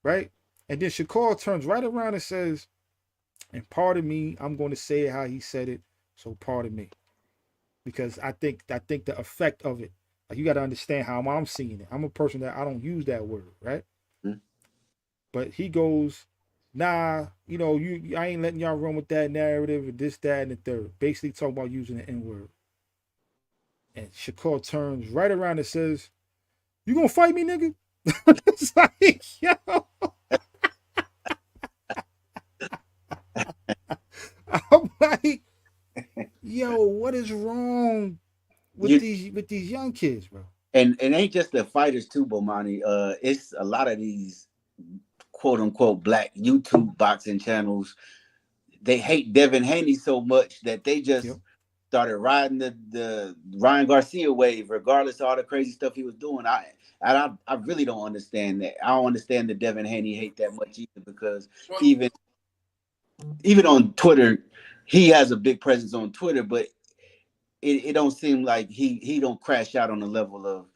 right? And then Shakur turns right around and says, and pardon me, I'm going to say it how he said it, so pardon me. Because I think the effect of it, like you got to understand how I'm seeing it. I'm a person that I don't use that word, right? Mm-hmm. But he goes, nah, I ain't letting y'all run with that narrative and this, that, and the third. Basically talking about using the N-word. And Shakur turns right around and says, you gonna fight me, nigga? It's like, yo. I'm like, yo, what is wrong with You these young kids, bro? and ain't just the fighters too, Bomani. It's a lot of these quote unquote black YouTube boxing channels. They hate Devin Haney so much that they Yep. just started riding the Ryan Garcia wave, regardless of all the crazy stuff he was doing. I really don't understand that. I don't understand the Devin Haney hate that much either, because But even even on Twitter, he has a big presence on Twitter, but it don't seem like he don't crash out on the level of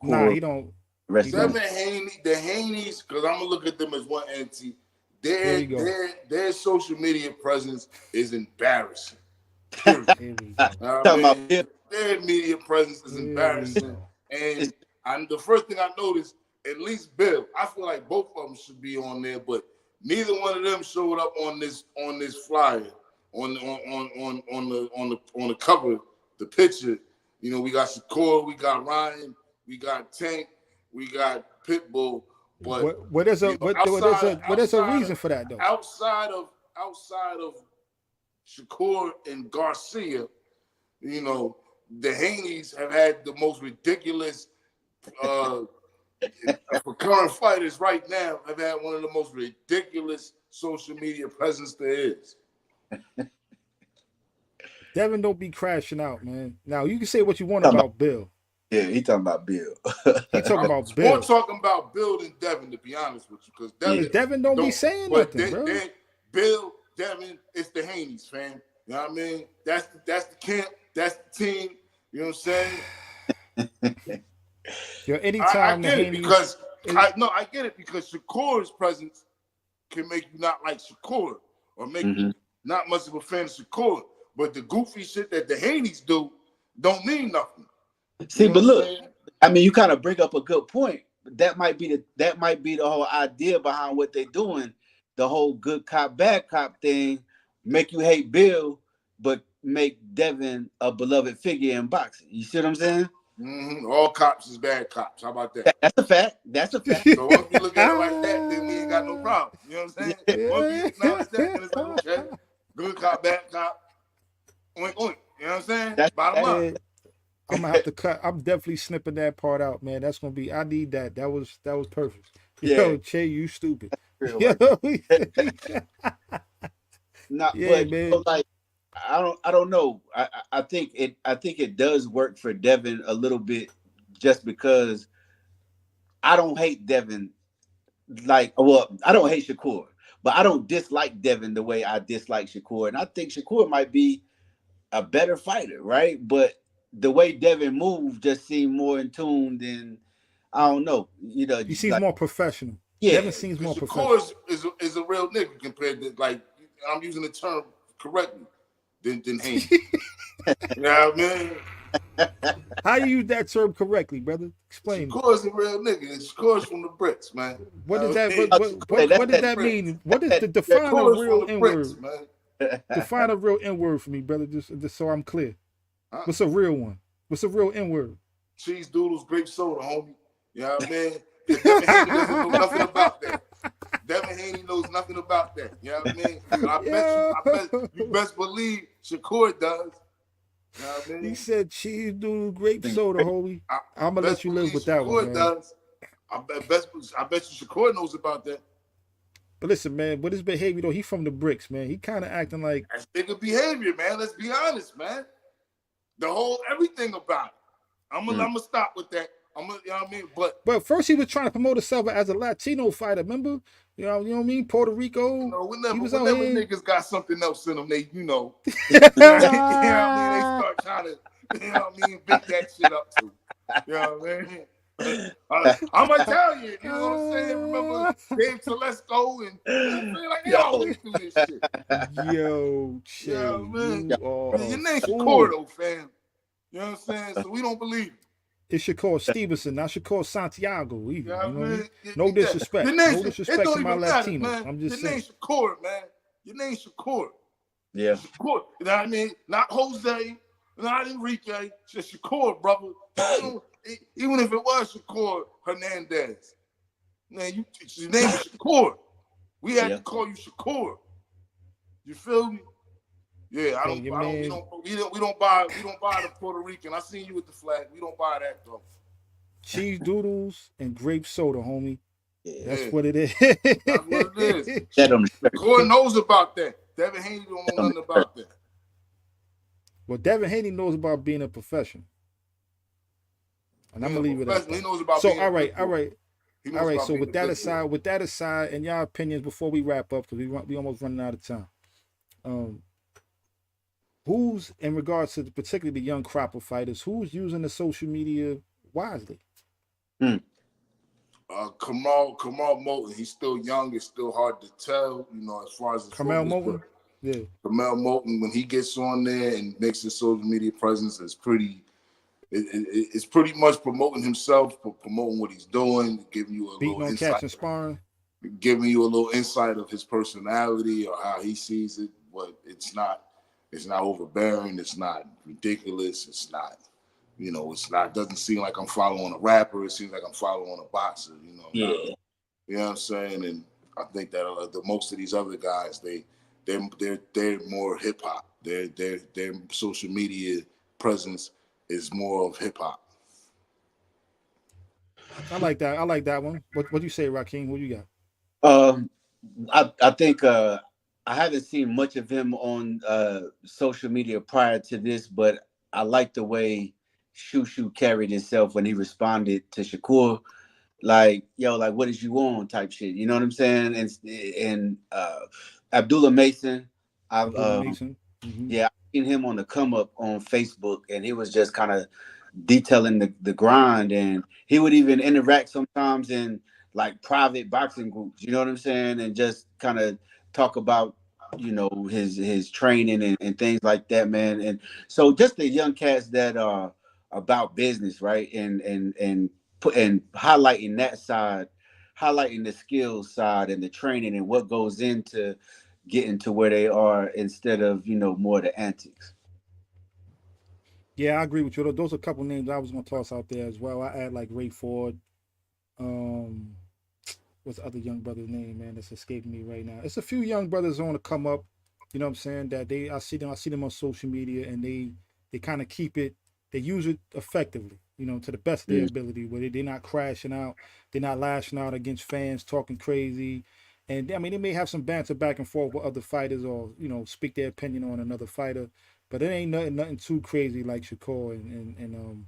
Nah, Shakur, he don't. the rest He of them. don't. Devin Haney, the Haneys, because I'm gonna look at them as one entity. Here Their we go. their social media presence is embarrassing. Period. Here we go. I Talking about mean, their media presence is Here we embarrassing. go. And the first thing I noticed, at least Bill, I feel like both of them should be on there, but neither one of them showed up on this flyer, on the cover, the picture. You know, we got Shakur, we got Ryan, we got Tank, we got Pitbull, but What is a you know, what is a reason for that though? outside of Shakur and Garcia, you know, the Haneys have had the most ridiculous, uh, for current fighters right now, have had one of the most ridiculous social media presence there is. Devin don't be crashing out, man. Now you can say what you want talking about, about Bill. yeah, he talking about Bill. He talking I'm about more Bill. talking about Bill than Devin, to be honest with you, because Yeah. Devin Devin don't be don't. saying But nothing, bro. Bill, Devin, it's the Haneys, fam. You know what I mean? That's the camp. That's the team. You know what I'm saying? Yo, I anytime the get it Haney's, because I get it because Shakur's presence can make you not like Shakur or make Mm-hmm. you not much of a fan of Shakur. But the goofy shit that the Haneys do don't mean nothing. See, You know but what I'm look, saying? I mean, you kind of bring up a good point. That might be the whole idea behind what they're doing. The whole good cop, bad cop thing, make you hate Bill, but make Devin a beloved figure in boxing. You see what I'm saying? Mm-hmm. All cops is bad cops. How about that? That's a fact. That's a fact. So once we look at it like that, then we ain't got no problem. You know what I'm saying? Once we acknowledge that, then it's like, okay, good cop, bad cop, oink, oink. You know what I'm saying? Bottom That's line. man, I'm gonna have to cut. I'm definitely snipping that part out, man. That's gonna be. I need that. That was perfect. yeah, Yo, Che, you stupid. real Yo, right. Not, yeah, but man. like I don't know. I think it does work for Devin a little bit, just because I don't hate Devin like, well, I don't hate Shakur, but I don't dislike Devin the way I dislike Shakur, and I think Shakur might be a better fighter, right? But the way Devin moved just seemed more in tune than, I don't know, He seems like, more professional. yeah, Devin seems more Shakur professional. is a real nigga compared to, like, I'm using the term correctly, than Haney. You know what I mean? How you use that term correctly, brother? Explain. Shakur's a real nigga. Shakur's from the bricks, man. What You does know that what I mean? what what hey, what, Shakur's that's what from does the that bricks. mean? What is that, the define a Shakur's from real the N bricks, word? man. Define a real N word for me, brother, just so I'm clear. Huh? What's a real one? What's a real N word? Cheese doodles, grape soda, homie. You know what I mean? Because Devin Haney doesn't know nothing about that. Devin Haney knows nothing about that. You know what I mean? But Yeah. you best believe Shakur does. You know what I He mean? said cheese doodle grape soda, homie. I I'm gonna let best you live believe with that one, Shakur man. does. I bet you Shakur knows about that. But listen, man, with his behavior though, he from the bricks, man. He kind of acting like. That's nigga behavior, man. Let's be honest, man. The whole everything about it. Mm. I'm gonna stop with that. You know what I mean? But But first, he was trying to promote himself as a Latino fighter. Remember, you know what I mean? Puerto you Rico. know, He was out whenever here. niggas got something else in them, they, you know, you know what I mean? They start trying to, you know what I mean, big that shit up too. You know what I mean? I'm Italian, you know what I'm saying? Remember Dave Telesco and you know what I'm saying? Like they Yo, always do this shit. Yo, You know Che, what I mean? you are Your a name's Shakur fool. though, fam. You know what I'm saying? So we don't believe it. It should call Stevenson, not should call Santiago You even. know You what know what I I mean? mean? No Your disrespect. name, No it disrespect to don't my even matter, Latinos. man. I'm Your just saying. name's Shakur, man. Your name's Shakur. yeah, Shakur. You know what I mean? Not Jose, not Enrique. Just Shakur, brother. Even if it was Shakur Hernandez, man, your name is Shakur. We had yeah. to call you Shakur. You feel me? Yeah, Hey, your man, we don't buy the Puerto Rican. I seen you with the flag. We don't buy that though. cheese doodles and grape soda, homie. Yeah. That's Yeah, what it is. that's what it is. That on the shirt. Shakur knows about that. Devin Haney don't That know on the nothing shirt. about that. Well, Devin Haney knows about being a professional, and I'm Being a gonna leave it at professional, he that. knows about So, being a all right, big all boy. right, He all knows right. about So, being a big boy. with that aside, and your opinions before we wrap up, because we almost running out of time. Um, who's in regards to particularly the young crop of fighters, who's using the social media wisely? Mm. Kamal Moulton, he's still young. It's still hard to tell, you know, as far as his Carmel focus. But Moulton, yeah, Kamal Moulton, when he gets on there and makes his social media presence, it's pretty much promoting himself, promoting what he's doing, beating on cats and sparring. giving you a little insight of his personality or how he sees it. But it's not overbearing. It's not ridiculous. It's not, you know, it's not. Doesn't seem like I'm following a rapper. It seems like I'm following a boxer. Yeah. You know what I'm saying? And I think that the most of these other guys, they're more hip hop. Their social media presence is more of hip hop. I like that. I like that one. What you say, Raheem? What you got? Um, I think I haven't seen much of him on social media prior to this, but I like the way Shushu carried himself when he responded to Shakur, like, yo, like, what is you on type shit. You know what I'm saying? And Abdullah Mason, I've Abdullah Mason. Mm-hmm. yeah, I've seen him on the come up on Facebook, and he was just kind of detailing the grind, and he would even interact sometimes in like private boxing groups. You know what I'm saying? And just kind of talk about his training and things like that, man. And so just the young cats that are about business, right? And put and highlighting that side, highlighting the skills side and the training and what goes into getting to where they are instead of more the antics. Yeah, I agree with you. Those are a couple names I was gonna toss out there as well. I add like Ray Ford. Um, what's the other young brother's name, man? That's escaping me right now. It's a few young brothers on to come up. You know what I'm saying? That I see them on social media, and they kind of keep it. They use it effectively. You know, to the best of their Mm. ability. Where they're not crashing out, they're not lashing out against fans, talking crazy. And I mean, they may have some banter back and forth with other fighters, or speak their opinion on another fighter. But it ain't nothing too crazy like Shakur and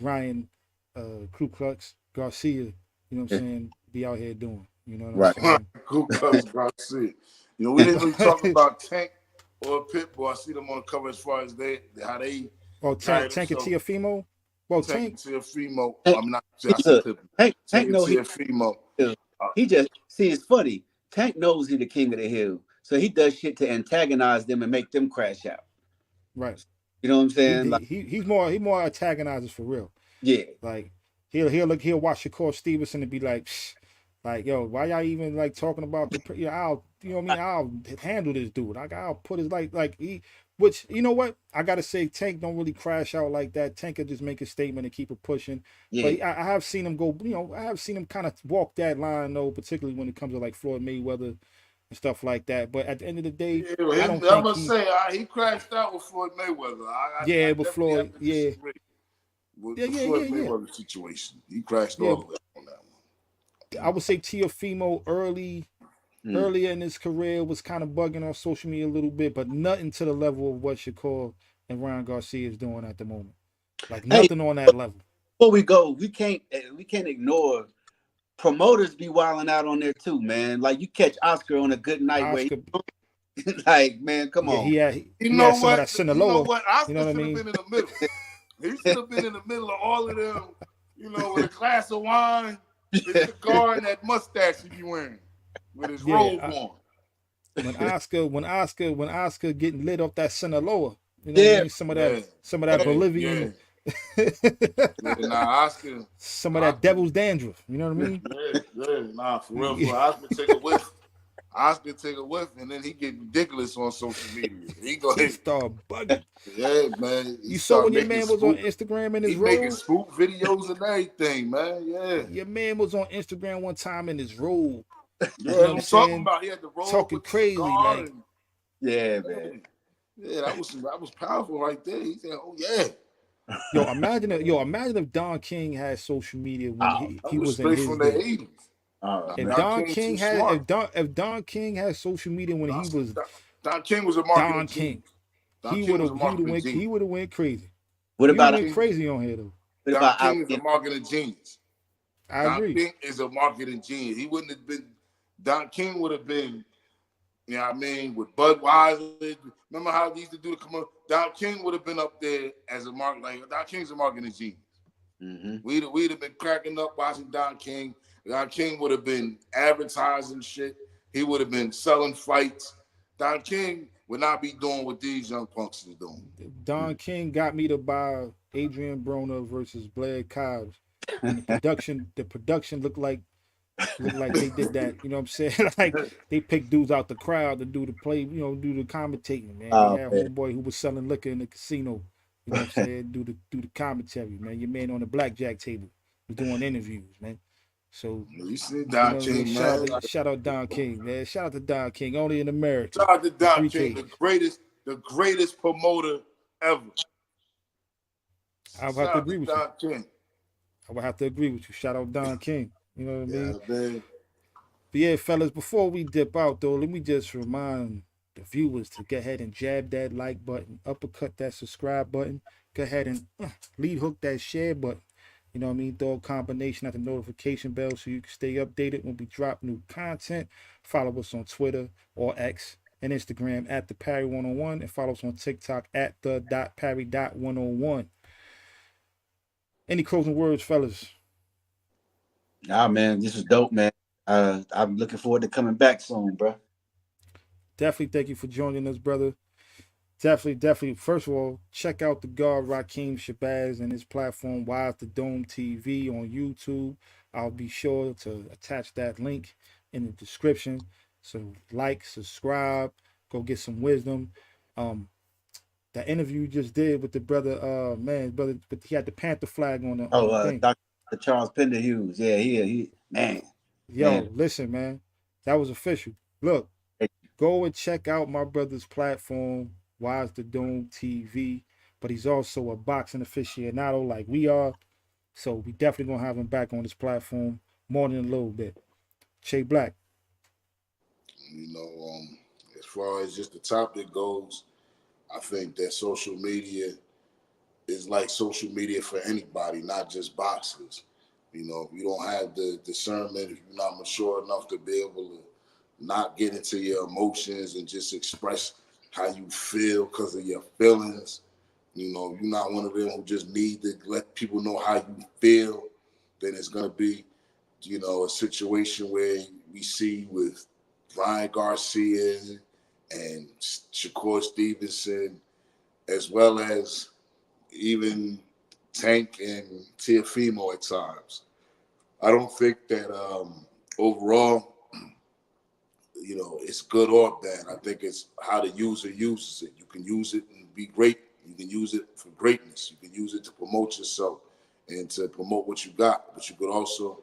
Ryan Ku Klux Garcia, you know what I'm saying, be out here doing. You know what I'm Right. saying? Ku Klux Garcia. You know, we didn't really talk about Tank or Pitbull. I see them on the cover as far as how they Oh, carry Tank and themselves. Tiafimo. Well, Tank Tank. and Teofimo. Tank, I'm not. I see look, Pitbull. Tank Tank and know Teofimo. Uh, he just see. It's funny. Tank knows he's the king of the hill, so he does shit to antagonize them and make them crash out. Right. You know what I'm He, saying? he Like, he he's more antagonizes for real. yeah, Like he'll watch Shakur Stevenson and be like, "Psh," like, yo, why y'all even like talking about you know, I'll you know what I mean, I'll handle this dude. Like I'll put his like he, which you know what, I gotta say Tank don't really crash out like that. Tank could just make a statement and keep it pushing. yeah. But I have seen him go, you know, I have seen him kind of walk that line though, particularly when it comes to like Floyd Mayweather and stuff like that. But at the end of the day, yeah, I don't I think must say he crashed out with Floyd Mayweather. I yeah, but definitely have Floyd, to yeah. disagree with Yeah, the yeah, Floyd yeah, yeah. Mayweather situation. He crashed Yeah, all the way on that I one. would say Tiafimo Mm. earlier in his career was kind of bugging on social media a little bit, but nothing to the level of what Shakur and Ryan Garcia is doing at the moment. Like Hey, nothing on that level. before we go, we can't ignore promoters be wilding out on there too, man. Like you catch Oscar on a good night where Oscar, he, like, man, come yeah, on. You he had know some of what? that You know Sinaloa. what? You know Oscar what I should have mean? been in the middle. He should have been in the middle of all of them. You know, with a glass of wine, his cigar, and that mustache he be wearing with his Yeah, robe on. when Oscar getting lit off that Sinaloa. You know what I Yeah, mean? Yeah, Some of that yeah. Bolivian, Yeah, nah, Oscar, some of that Oscar, devil's dandruff. You know what I mean? nah, for real, for real. Oscar take a whiff. Oscar take a whiff, and then he get ridiculous on social media. He go He ahead, start bugging. yeah, man. He You saw start when your making man was on spook. Instagram in his He making robe? spook videos and everything, man. Yeah, Your man was on Instagram one time in his robe. yeah. You know what I'm I'm talking saying? about. He had the robe Talking with the crazy. cigar, Like, and yeah, yeah, man. yeah. That was powerful right there. He said, "Oh yeah." imagine if Don King had social media when Oh, That he was was in straight his from the day. '80s. oh If man. Don Don King too King had smart. if Don King had social media when Don, he was Don King was a marketing Don genius. King, Don King was a marketing he genius. would have went crazy. What He would have about Don went King, crazy on here though. what Don about King is a Ali? marketing genius. I Don agree. King is a marketing genius. He wouldn't have been. Don King would have been. You know what I mean? With Budweiser. Remember how they used to do the commercial? Don King would have been up there as a market. Like Don King's a marketing genius. Mm-hmm. We'd have been cracking up watching Don King. Don King would have been advertising shit. He would have been selling fights. Don King would not be doing what these young punks are doing. Don King got me to buy Adrian Broner versus Blair Cobbs, and the production looked like they did that. You know what I'm saying? Like they picked dudes out the crowd to do the play, you know, do the commentating. Man, they Oh had man. homeboy who was selling liquor in the casino. You know what I'm saying? Do the commentary, man. Your man on the blackjack table was doing interviews, man. So You see you Don know what I mean? King, man. Shout out Don King, man. Shout out to Don King, only in America. Shout out to The Don three King, Ks. the greatest promoter ever. I would have Shout to out to agree with you. Don King. I would have to agree with you. Shout out Don King. You know what I Yeah, mean? man. But yeah, fellas, before we dip out though, let me just remind the viewers to go ahead and jab that like button, uppercut that subscribe button, go ahead and lead hook that share button. You know what I mean? Throw a combination at the notification bell so you can stay updated when we drop new content. Follow us on Twitter or X and Instagram at the Parry 101 and follow us on TikTok at the Parry 101. Any closing words, fellas? Nah, man, this is dope, man. I'm looking forward to coming back soon, bro. Definitely thank you for joining us, brother. Definitely. First of all, check out the guard Rakeem Shabazz and his platform, Wise the Dome TV on YouTube. I'll be sure to attach that link in the description. So like, subscribe, go get some wisdom. Um, that interview you just did with the brother, brother, but he had the Panther flag on Oh, the thing. Dr. Charles Pender Hughes. Yeah, he man, man. Yo, listen, man, that was official. Look, go and check out my brother's platform, Wise the Dome TV. But he's also a boxing aficionado like we are. So we definitely gonna have him back on this platform more than a little bit. Che Black. You know, as far as just the topic goes, I think that social media is like social media for anybody, not just boxers. You know, if you don't have the discernment, if you're not mature enough to be able to not get into your emotions and just express how you feel because of your feelings, you know, if you're not one of them who just need to let people know how you feel, then it's going to be, you know, a situation where we see with Ryan Garcia and Shakur Stevenson, as well as even Tank and Tiafimo at times. I don't think that overall, you know, it's good or bad. I think it's how the user uses it. You can use it and be great. You can use it for greatness. You can use it to promote yourself and to promote what you got. But you could also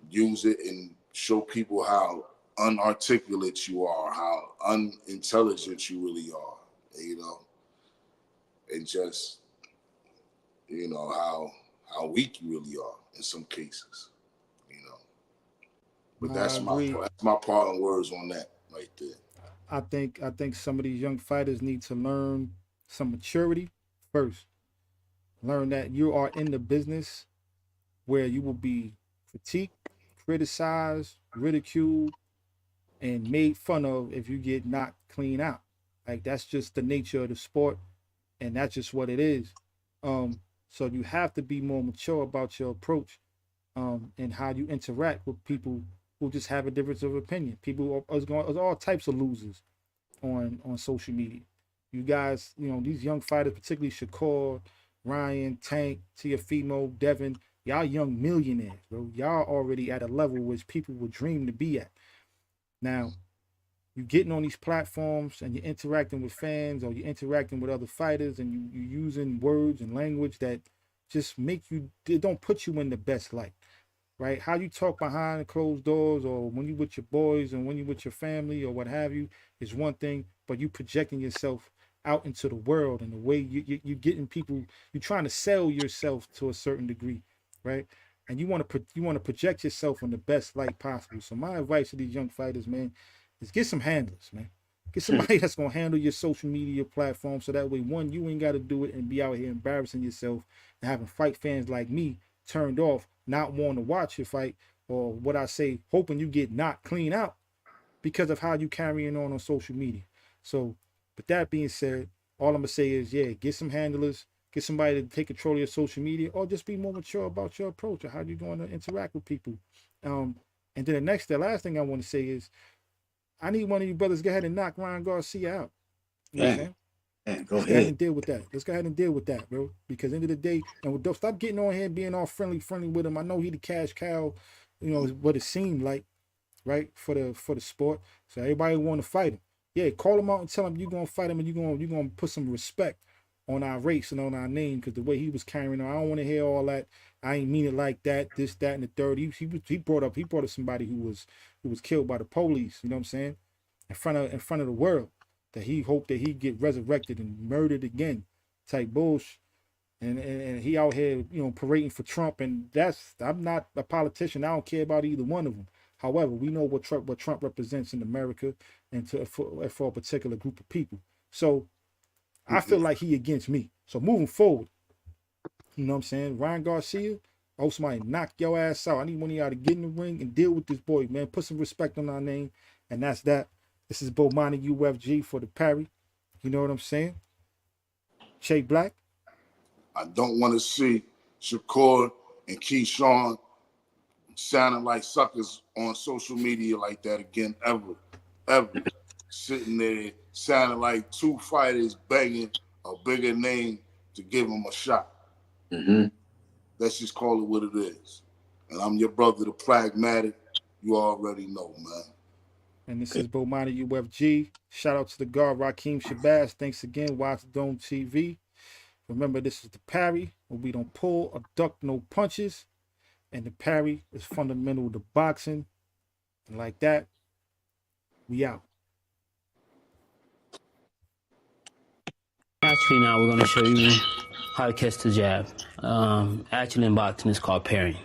use it and show people how unarticulate you are, how unintelligent you really are, you know, and just, you know, how weak you really are in some cases, you know. But Nah, I agree. that's my parting words on that right there. I think some of these young fighters need to learn some maturity first. Learn that you are in the business where you will be critiqued, criticized, ridiculed, and made fun of if you get knocked clean out. Like that's just the nature of the sport, and that's just what it is. So you have to be more mature about your approach, and how you interact with people who just have a difference of opinion. People are, are all types of losers on social media. You guys, you know, these young fighters, particularly Shakur, Ryan, Tank, Tiafimo, Devin, y'all young millionaires, bro. Y'all already at a level which people would dream to be at. Now, you getting on these platforms and you're interacting with fans or you're interacting with other fighters and you're using words and language that just make you, it don't put you in the best light, right? How you talk behind closed doors or when you with your boys and when you with your family or what have you is one thing, but you projecting yourself out into the world and the way you're getting people, you're trying to sell yourself to a certain degree, right? And you want to project yourself in the best light possible. So my advice to these young fighters, man, is get some handlers, man. Get somebody that's gonna handle your social media platform so that way, one, you ain't gotta do it and be out here embarrassing yourself and having fight fans like me turned off, not wanting to watch your fight, or what I say, hoping you get knocked clean out because of how you carrying on social media. So, with that being said, all I'm gonna say is, yeah, get some handlers, get somebody to take control of your social media, or just be more mature about your approach or how you're going to interact with people. Um, and then the last thing I want to say is, I need one of you brothers to go ahead and knock Ryan Garcia out. You know what I'm Man, saying? man, go Let's go ahead ahead. and deal with that. Let's go ahead and deal with that, bro. Because end of the day, and don't stop getting on here and being all friendly with him. I know he the cash cow, you know, is what it seemed like, right? For the sport. So everybody want to fight him. Yeah, call him out and tell him you're gonna fight him and you're gonna put some respect on our race and on our name because the way he was carrying on, I don't want to hear all that. I ain't mean it like that. This, that, and the third. He brought up somebody who was killed by the police. You know what I'm saying? In front of the world that he hoped that he'd get resurrected and murdered again, type bullshit. And he out here, you know, parading for Trump, and I'm not a politician. I don't care about either one of them. However, we know what Trump represents in America and for a particular group of people. So I feel like he against me. So moving forward, you know what I'm saying? Ryan Garcia, oh somebody knock your ass out. I need one of y'all to get in the ring and deal with this boy, man. Put some respect on our name, and that's that. This is Bomani UFG for the Parry. You know what I'm saying? Shay Black. I don't want to see Shakur and Keyshawn sounding like suckers on social media like that again, ever, ever. Sitting there sounding like two fighters begging a bigger name to give them a shot. Mm-hmm. Let's just call it what it is. And I'm your brother, the pragmatic. You already know, man. And this is Bomani UFG. Shout out to the guard Raheem Shabazz. Thanks again. Watch Dome TV. Remember, this is the Parry, where we don't pull or duck no punches. And the Parry is fundamental to boxing. And like that, we out. Actually, now we're going to show you how to catch the jab. Actually, in boxing, it's called parrying.